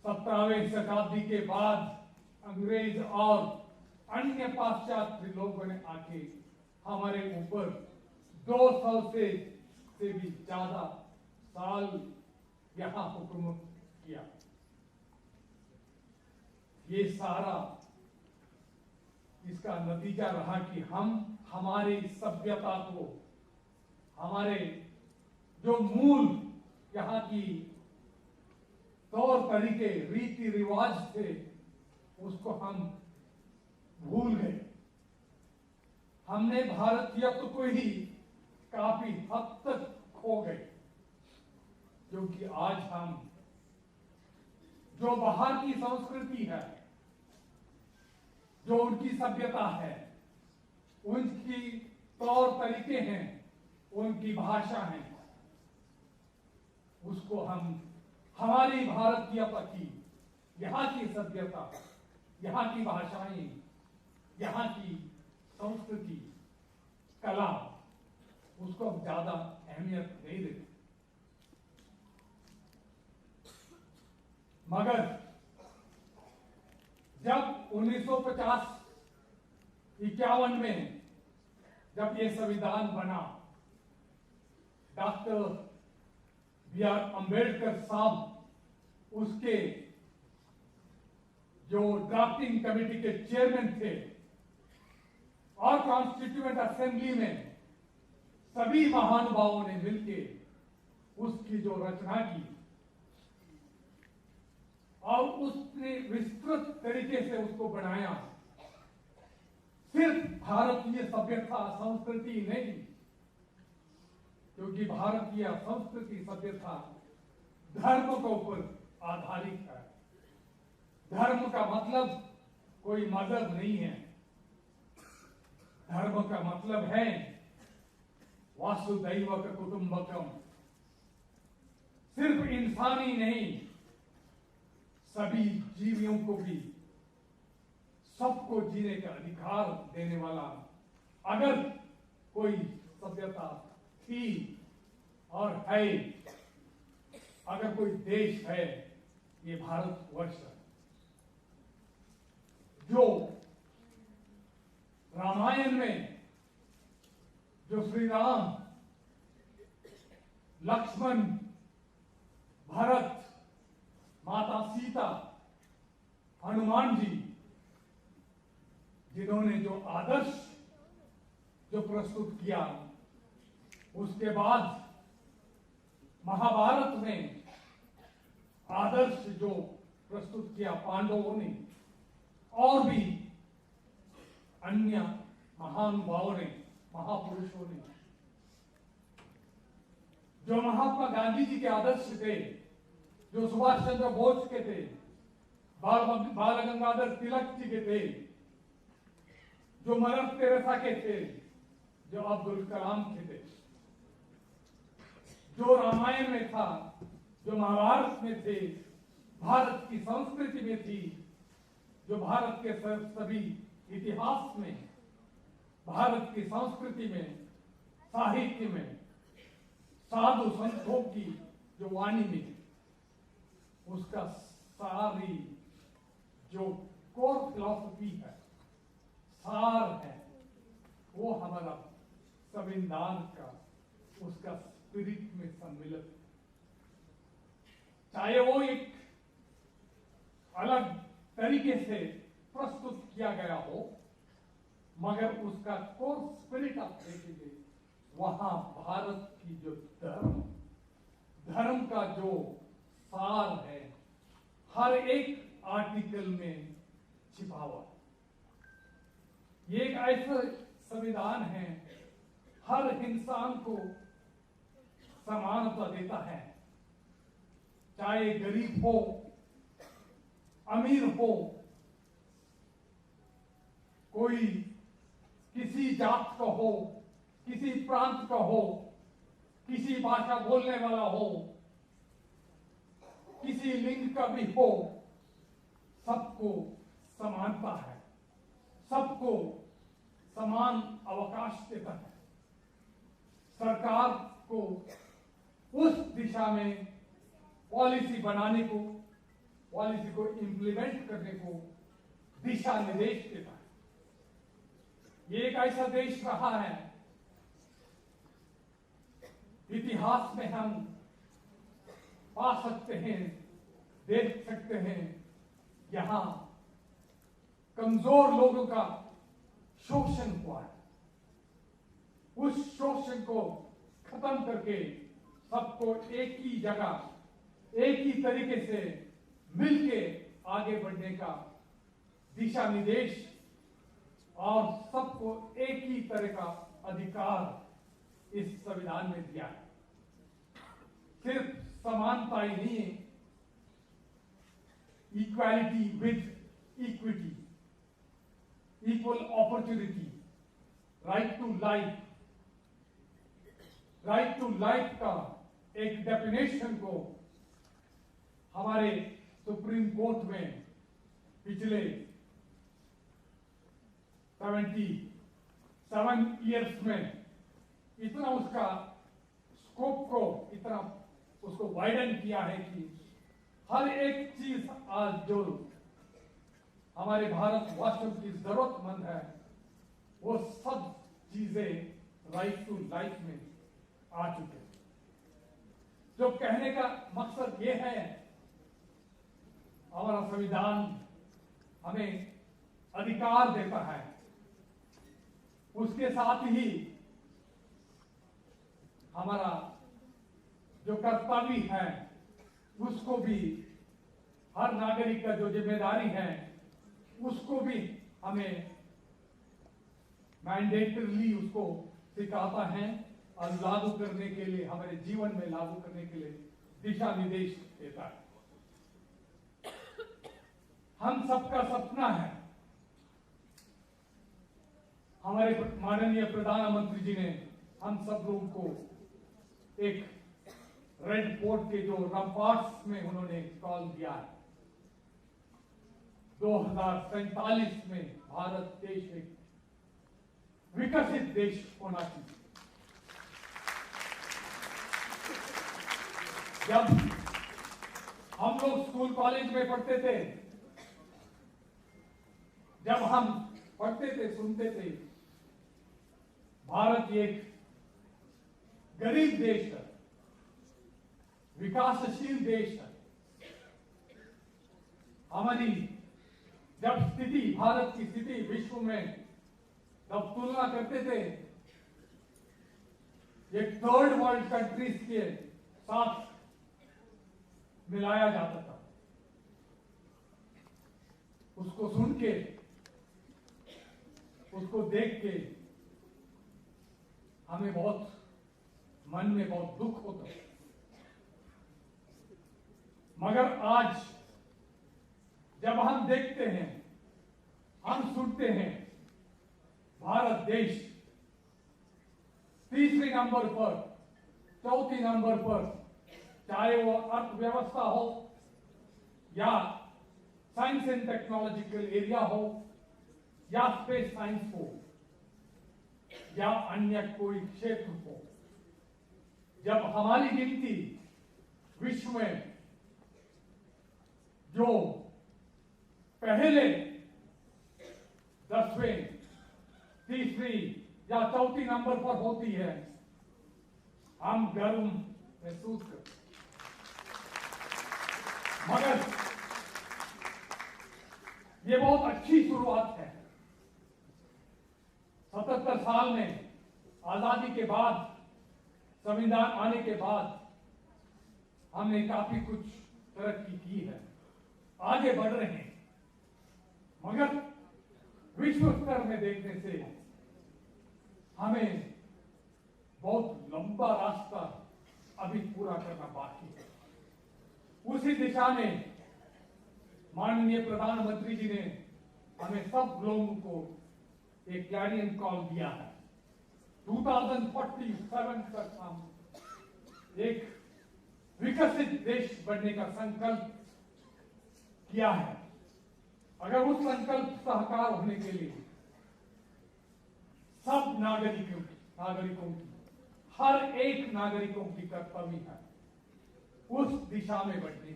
17वीं शताब्दी के बाद अंग्रेज और अन्य पाश्चात्य लोगों ने आके हमारे ऊपर 200 से भी ज्यादा साल यहां हुकूमत किया। ये सारा इसका नतीजा रहा कि हम हमारी सभ्यता को, हमारे जो मूल यहाँ की तौर तरीके, रीति रिवाज थे, उसको हम भूल गए। हमने भारतीयत्व को ही काफी हद तक खो गए, क्योंकि आज हम जो बाहर की संस्कृति है, जो उनकी सभ्यता है, उनकी तौर तरीके हैं, उनकी भाषा है, उसको हम हमारी भारतीयता की, यहाँ की सभ्यता, यहाँ की भाषाएं, यहाँ की संस्कृति, कला, उसको हम ज्यादा अहमियत नहीं देते। मगर जब 1950-51 में जब ये संविधान बना, डॉक्टर B.R. अम्बेडकर साहब उसके जो ड्राफ्टिंग कमेटी के चेयरमैन थे और कॉन्स्टिट्यूएंट असेंबली में सभी महानुभावों ने मिलकर उसकी जो रचना की और उसने विस्तृत तरीके से उसको बनाया। सिर्फ भारतीय सभ्यता संस्कृति नहीं, क्योंकि भारतीय संस्कृति सभ्यता धर्म के ऊपर आधारित है। धर्म का मतलब कोई मजहब नहीं है। धर्म का मतलब है वासुदैव कुटुंबकम। सिर्फ इंसानी नहीं, सभी जीवियों को भी सबको जीने का अधिकार देने वाला अगर कोई सभ्यता थी और है, अगर कोई देश है, ये भारतवर्ष है। जो रामायण में जो श्री राम, लक्ष्मण, भरत, माता सीता, हनुमान जी, जिन्होंने जो आदर्श जो प्रस्तुत किया, उसके बाद महाभारत में आदर्श जो प्रस्तुत किया पांडवों ने और भी अन्य महानुभावों ने, महापुरुषों ने, जो महात्मा गांधी जी के आदर्श थे, जो सुभाष चंद्र बोस के थे, बाल गंगाधर तिलक जी के थे, जो मदर तेरेसा के थे, जो अब्दुल कलाम के थे, जो रामायण में था, जो महाभारत में थे, भारत की संस्कृति में थी, जो भारत के सभी इतिहास में, भारत की संस्कृति में, साहित्य में, साधु संतों की जो वाणी में, उसका सारी जो कोर फिलॉसफी है, सार है, वो हमारा संविधान का उसका स्पिरिट में सम्मिलित। चाहे वो एक अलग तरीके से प्रस्तुत किया गया हो, मगर उसका कोर स्पिरिट आप देखेंगे, वहां भारत की जो धर्म का जो सार है, हर एक आर्टिकल में छिपा हुआ। ये एक ऐसा संविधान है, हर इंसान को समानता देता है, चाहे गरीब हो, अमीर हो, कोई किसी जात का हो, किसी प्रांत का हो, किसी भाषा बोलने वाला हो, किसी लिंग का भी हो, सबको समानता है, सबको समान अवकाश देता है। सरकार को उस दिशा में पॉलिसी बनाने को, पॉलिसी को इम्प्लीमेंट करने को दिशा निर्देश देता है। ये एक ऐसा देश रहा है, इतिहास में हम पा सकते हैं, देख सकते हैं, यहां कमजोर लोगों का शोषण हुआ है। उस शोषण को खत्म करके सबको एक ही जगह, एक ही तरीके से मिलके आगे बढ़ने का दिशा निर्देश और सबको एक ही तरह का अधिकार इस संविधान में दिया है। सिर्फ समानता ही नहीं है, equality with equity, equal opportunity, right to life, right to life का एक डेफिनेशन को हमारे सुप्रीम कोर्ट में पिछले 77 इयर्स में इतना उसका स्कोप को इतना उसको वाइडन किया है कि हर एक चीज आज जो हमारे भारतवासियों की जरूरतमंद है, वो सब चीजें राइट टू लाइफ में आ चुके हैं। जो कहने का मकसद ये है, हमारा संविधान हमें अधिकार देता है, उसके साथ ही हमारा जो कर्तव्य है उसको भी, हर नागरिक का जो जिम्मेदारी है उसको भी हमें मैंडेटरली उसको सिखाता है और लागू करने के लिए, हमारे जीवन में लागू करने के लिए दिशा निर्देश देता है। हम सबका सपना है, हमारे माननीय प्रधानमंत्री जी ने हम सब लोगों को एक रेड फोर्ट के जो रम्पार्ट्स में उन्होंने कॉल दिया है, 2047 में भारत देश एक विकसित देश होना चाहिए। जब हम लोग स्कूल कॉलेज में पढ़ते थे, जब हम पढ़ते थे, सुनते थे, भारत एक गरीब देश है, विकासशील देश है। हमारी जब स्थिति, भारत की स्थिति विश्व में जब तुलना करते थे, एक थर्ड वर्ल्ड कंट्रीज के साथ मिलाया जाता था। उसको सुन के, उसको देख के हमें बहुत मन में बहुत दुख होता है। मगर आज जब हम देखते हैं, हम सुनते हैं, भारत देश तीसरे नंबर पर, चौथी नंबर पर, चाहे वो अर्थव्यवस्था हो या साइंस एंड टेक्नोलॉजिकल एरिया हो या स्पेस साइंस हो या अन्य कोई क्षेत्र हो, जब हमारी गिनती विश्व में जो पहले 10वें, तीसरी या चौथी नंबर पर होती है, हम गर्व महसूस करते। मगर ये बहुत अच्छी शुरुआत है। 77 साल में आजादी के बाद, संविधान आने के बाद हमने काफी कुछ तरक्की की है, आगे बढ़ रहे हैं। मगर विश्व स्तर में देखने से हमें बहुत लंबा रास्ता अभी पूरा करना बाकी है। उसी दिशा में माननीय प्रधानमंत्री जी ने हमें सब लोगों को एक क्लैरियन कॉल दिया है। 2047 तक हम एक विकसित देश बनने का संकल्प किया है। अगर उस संकल्प साकार होने के लिए सब नागरिकों की, हर एक नागरिकों की कर्तव्य है उस दिशा में बढ़ने की,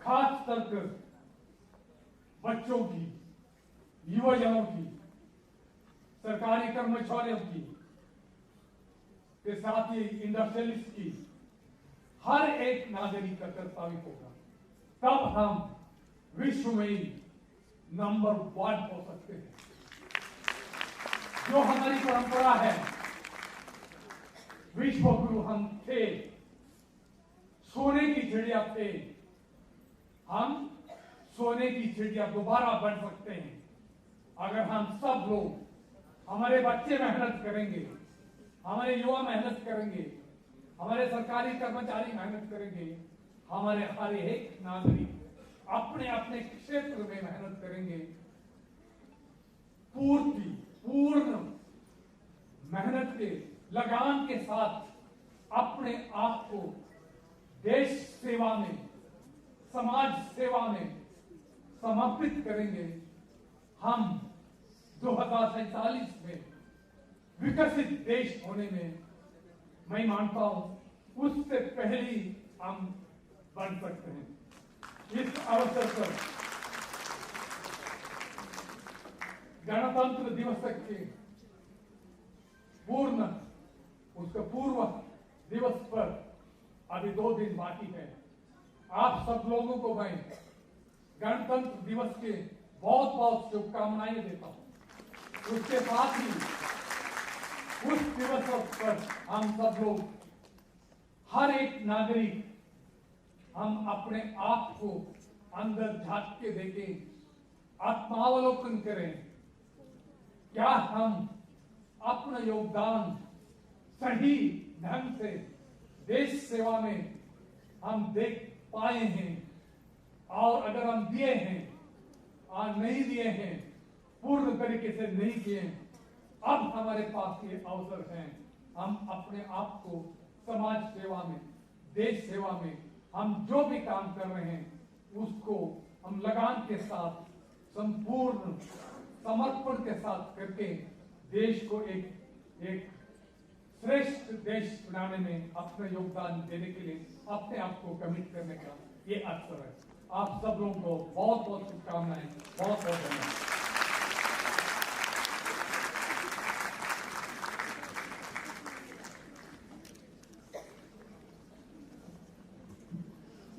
खास कर बच्चों की, युवजनों की, सरकारी कर्मचारियों की, के साथ ही इंडस्ट्रियलिस्ट की, हर एक नागरिक का कर्तव्य होगा, तब हम विश्व में नंबर 1 हो सकते हैं। जो हमारी परंपरा है, विश्व गुरु हम थे, सोने की चिड़िया थे, हम सोने की चिड़िया दोबारा बन सकते हैं अगर हम सब लोग, हमारे बच्चे मेहनत करेंगे, हमारे युवा मेहनत करेंगे, हमारे सरकारी कर्मचारी मेहनत करेंगे, हमारे हर एक नागरिक अपने अपने क्षेत्र में मेहनत करेंगे, पूर्ण मेहनत के लगान के साथ अपने आप को देश सेवा में, समाज सेवा में समर्पित करेंगे, हम 2047 में विकसित देश होने में, मैं मानता हूं उससे पहले हम बन सकते हैं। इस अवसर पर गणतंत्र दिवस के उसका पूर्व दिवस पर अभी 2 दिन बाकी है। आप सब लोगों को मैं गणतंत्र दिवस के बहुत बहुत शुभकामनाएं देता हूं। उसके साथ ही उस दिवस पर हम सब लोग, हर एक नागरिक, हम अपने आप को अंदर झांक के देखें, आत्मावलोकन करें, क्या हम अपना योगदान सही ढंग से देश सेवा में हम देख पाए हैं, और अगर हम दिए हैं और नहीं दिए हैं, पूर्ण तरीके से नहीं किए, अब हमारे पास ये अवसर है, हम अपने आप को समाज सेवा में, देश सेवा में हम जो भी काम कर रहे हैं उसको हम लगान के साथ, संपूर्ण समर्पण के साथ करके देश को एक श्रेष्ठ देश बनाने में अपना योगदान देने के लिए अपने आप को कमिट करने का ये अवसर है। आप सब लोगों को बहुत बहुत शुभकामनाएं, बहुत बहुत धन्यवाद।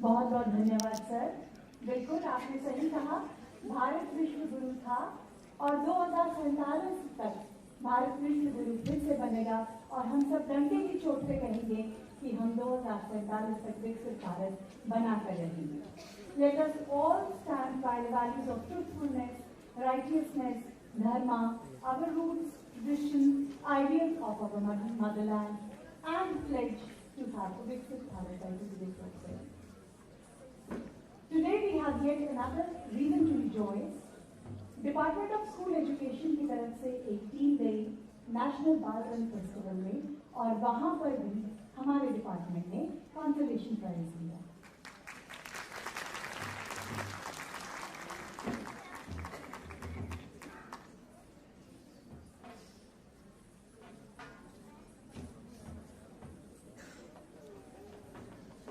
बहुत बहुत धन्यवाद सर। बिल्कुल आपने सही कहा, भारत विश्व गुरु था और 2047 तक भारत विश्व गुरु फिर से बनेगा, और हम सब डंके की चोट पे कहेंगे कि हम 2047 तक विकसित भारत बना कर रहेंगे। Let us all stand by the values of truthfulness, righteousness, dharma, our roots, traditions, ideals of our motherland, and pledge to have a viksit Bharat by today's success. Today we have yet another reason to rejoice. Department of school education की तरफ से एक 3 day national बालरन festival में, और वहां पर भी हमारे डिपार्टमेंट ने कंसोलेशन प्राइज दिया।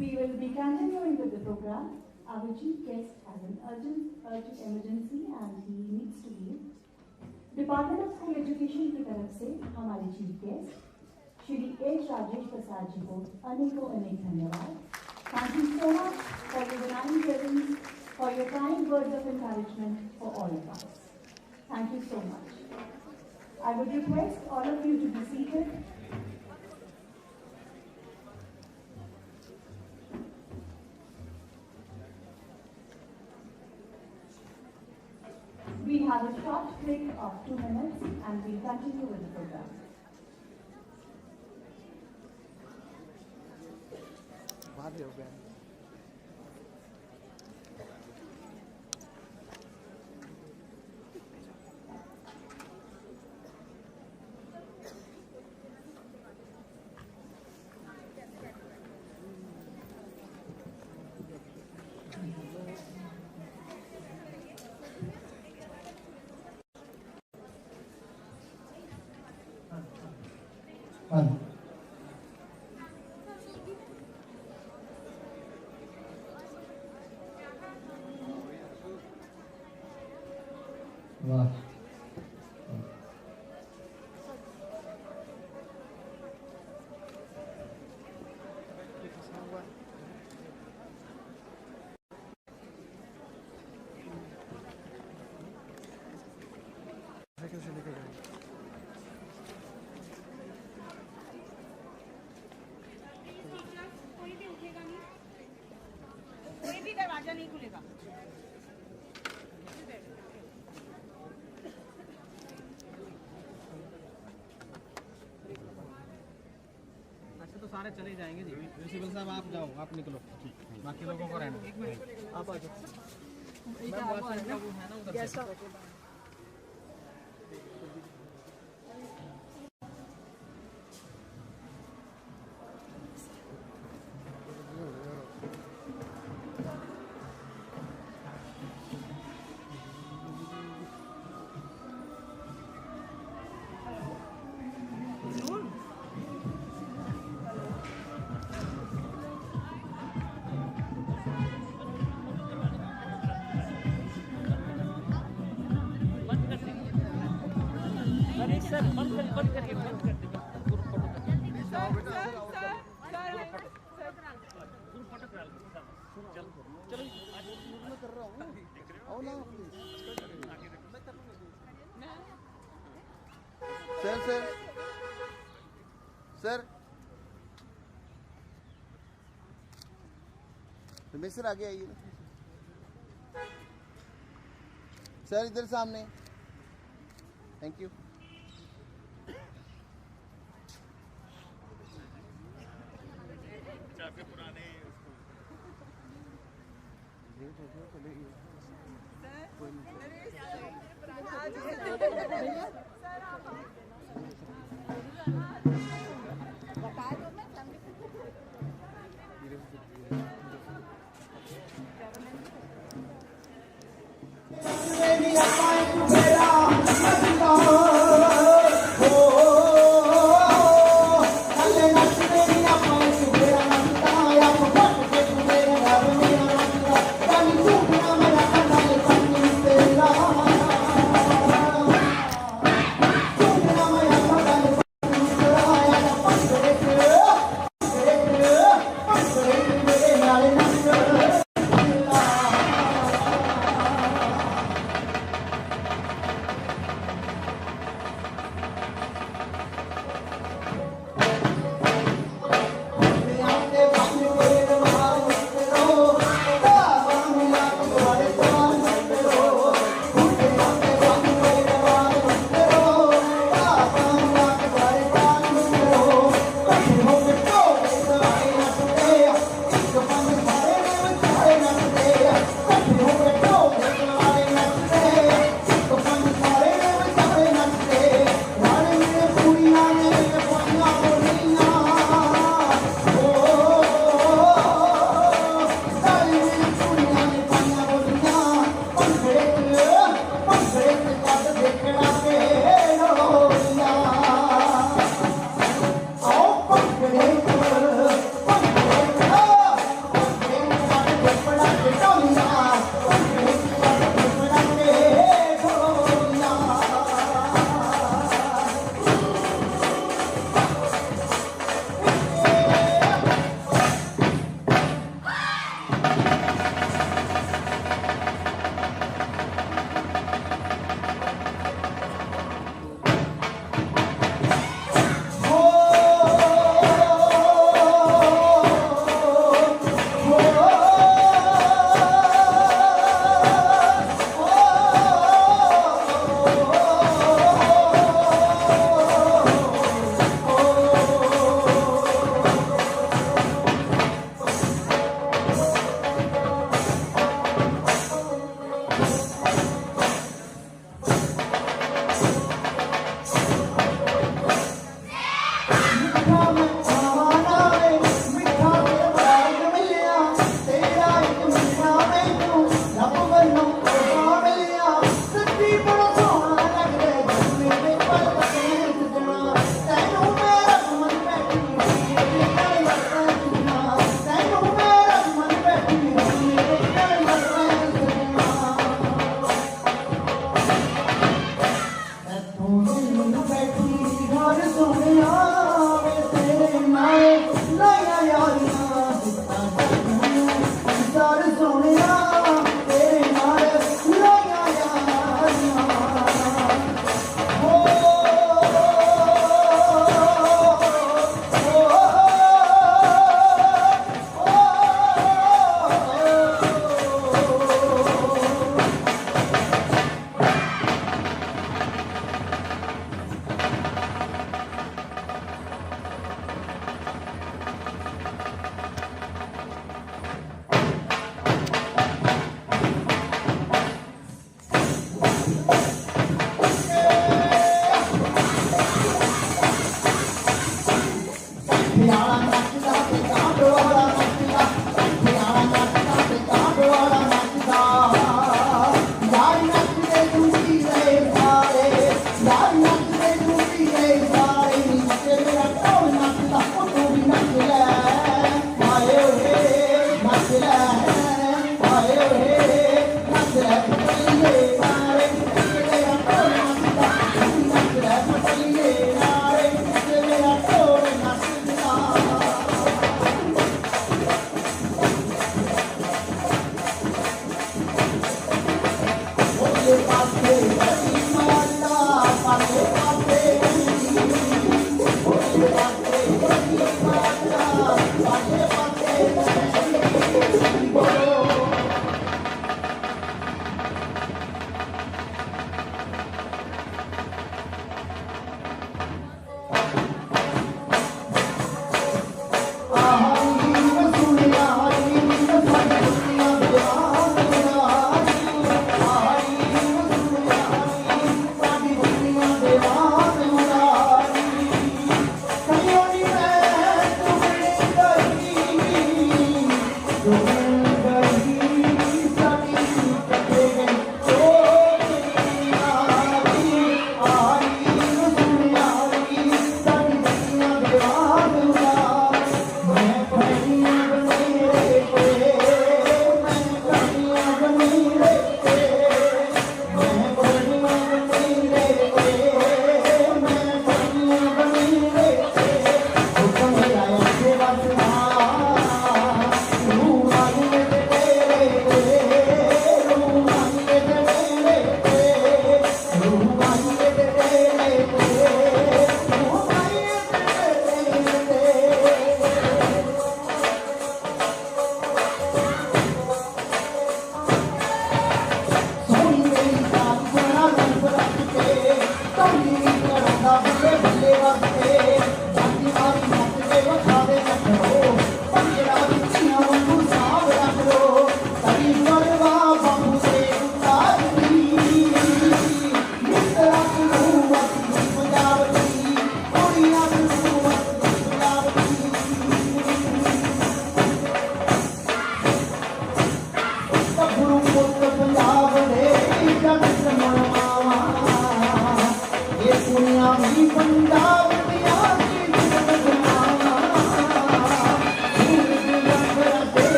We will be continuing with the program. Our chief guest has an urgent emergency and he needs to leave. Department of school education की तरफ से हमारे chief guest Shri H Rajesh Prasad ji को अनेकों धन्यवाद। Thank you so much for your benign presence, for your kind words of encouragement for all of us. Thank you so much. I would request all of you to be seated. We have a short break of 2 minutes and we'll continue with the program. वाह। कैसे लेके जाएंगे? कोई भी उठेगा नहीं, कोई भी दरवाजा नहीं खुलेगा। अच्छा तो सारे चले जाएंगे जी। प्रिंसिपल साहब आप जाओ, आप निकलो, बाकी लोगों को रहना। आप आ जाओ। सर बंद करिए sir sir sir Ramesh sir आगे आइए सर, इधर सामने। Thank you.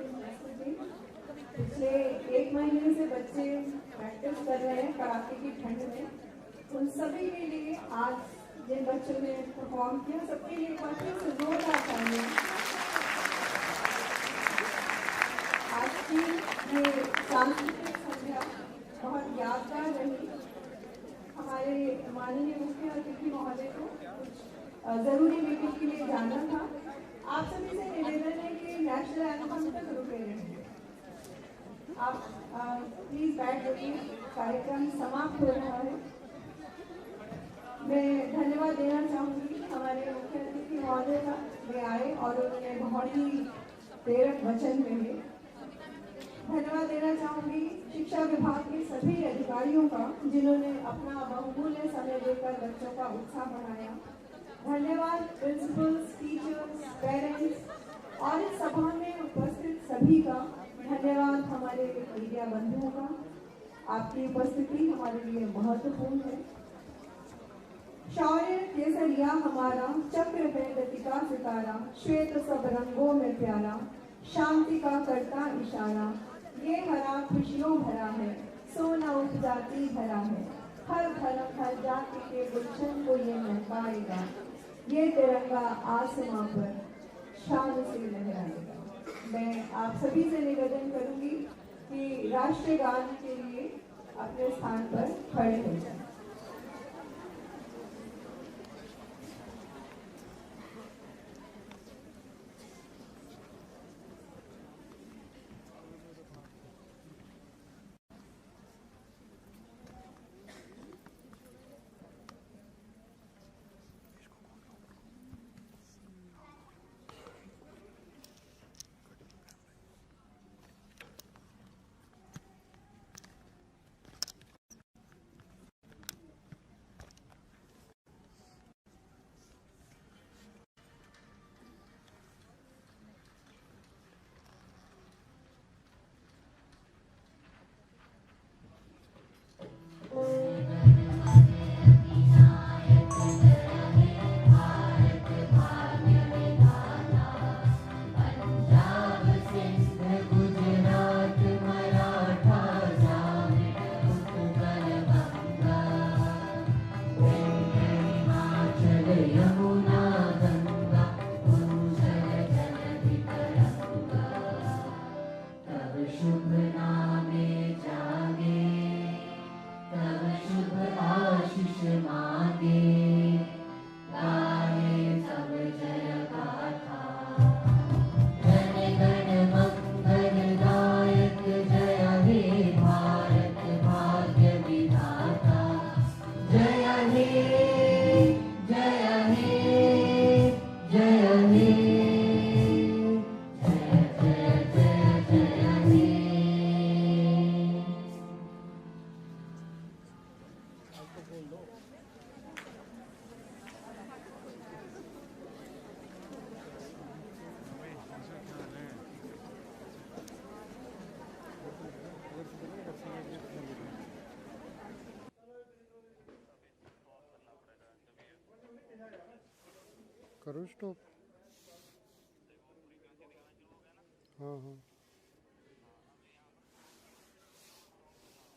अंतिम नेशनल डे। पिछले 1 महीने से बच्चे प्रैक्टिस कर रहे हैं कड़ाके की ठंड में। उन सभी के लिए आज जिन बच्चों ने परफॉर्म किया, सबके लिए बच्चों से जोरदार तालियां। आज की ये सांस्कृतिक संध्या बहुत यादगार रही। हमारे माननीय मुख्य अतिथि महोदय को कुछ जरूरी मीटिंग के लिए जाना था। आप सभी से निवेदन है कि नेशनल एंथम तक रुके रहेंगे। आप प्लीज बैठ जाइए, कार्यक्रम समाप्त हो रहा है। मैं धन्यवाद देना चाहूँगी हमारे मुख्य अतिथि महोदय का, वे आए और उन्होंने बहुत ही प्रेरक वचन कहे। धन्यवाद देना चाहूँगी शिक्षा विभाग के सभी अधिकारियों का, जिन्होंने अपना बहुमूल्य समय देकर बच्चों का उत्साह बढ़ाया। धन्यवाद प्रिंसिपल्स, टीचर्स, पेरेंट्स और इस सभा में उपस्थित सभी का। धन्यवाद हमारे मीडिया बंधुओं का, आपकी उपस्थिति हमारे लिए महत्वपूर्ण है। शौर्य केसरिया हमारा, चक्र है गति का सितारा, श्वेत सब रंगों में प्यारा, शांति का करता इशारा। ये हरा खुशियों भरा है, सोना उपजाति भरा है, हर धर्म हर जाति के गुलशन को ये महकाएगा। ये तिरंगा आसमां पर शान से लहराएगा। मैं आप सभी से निवेदन करूंगी कि राष्ट्रीय गान के लिए अपने स्थान पर खड़े हो जाएं। करो स्टॉप। हाँ हाँ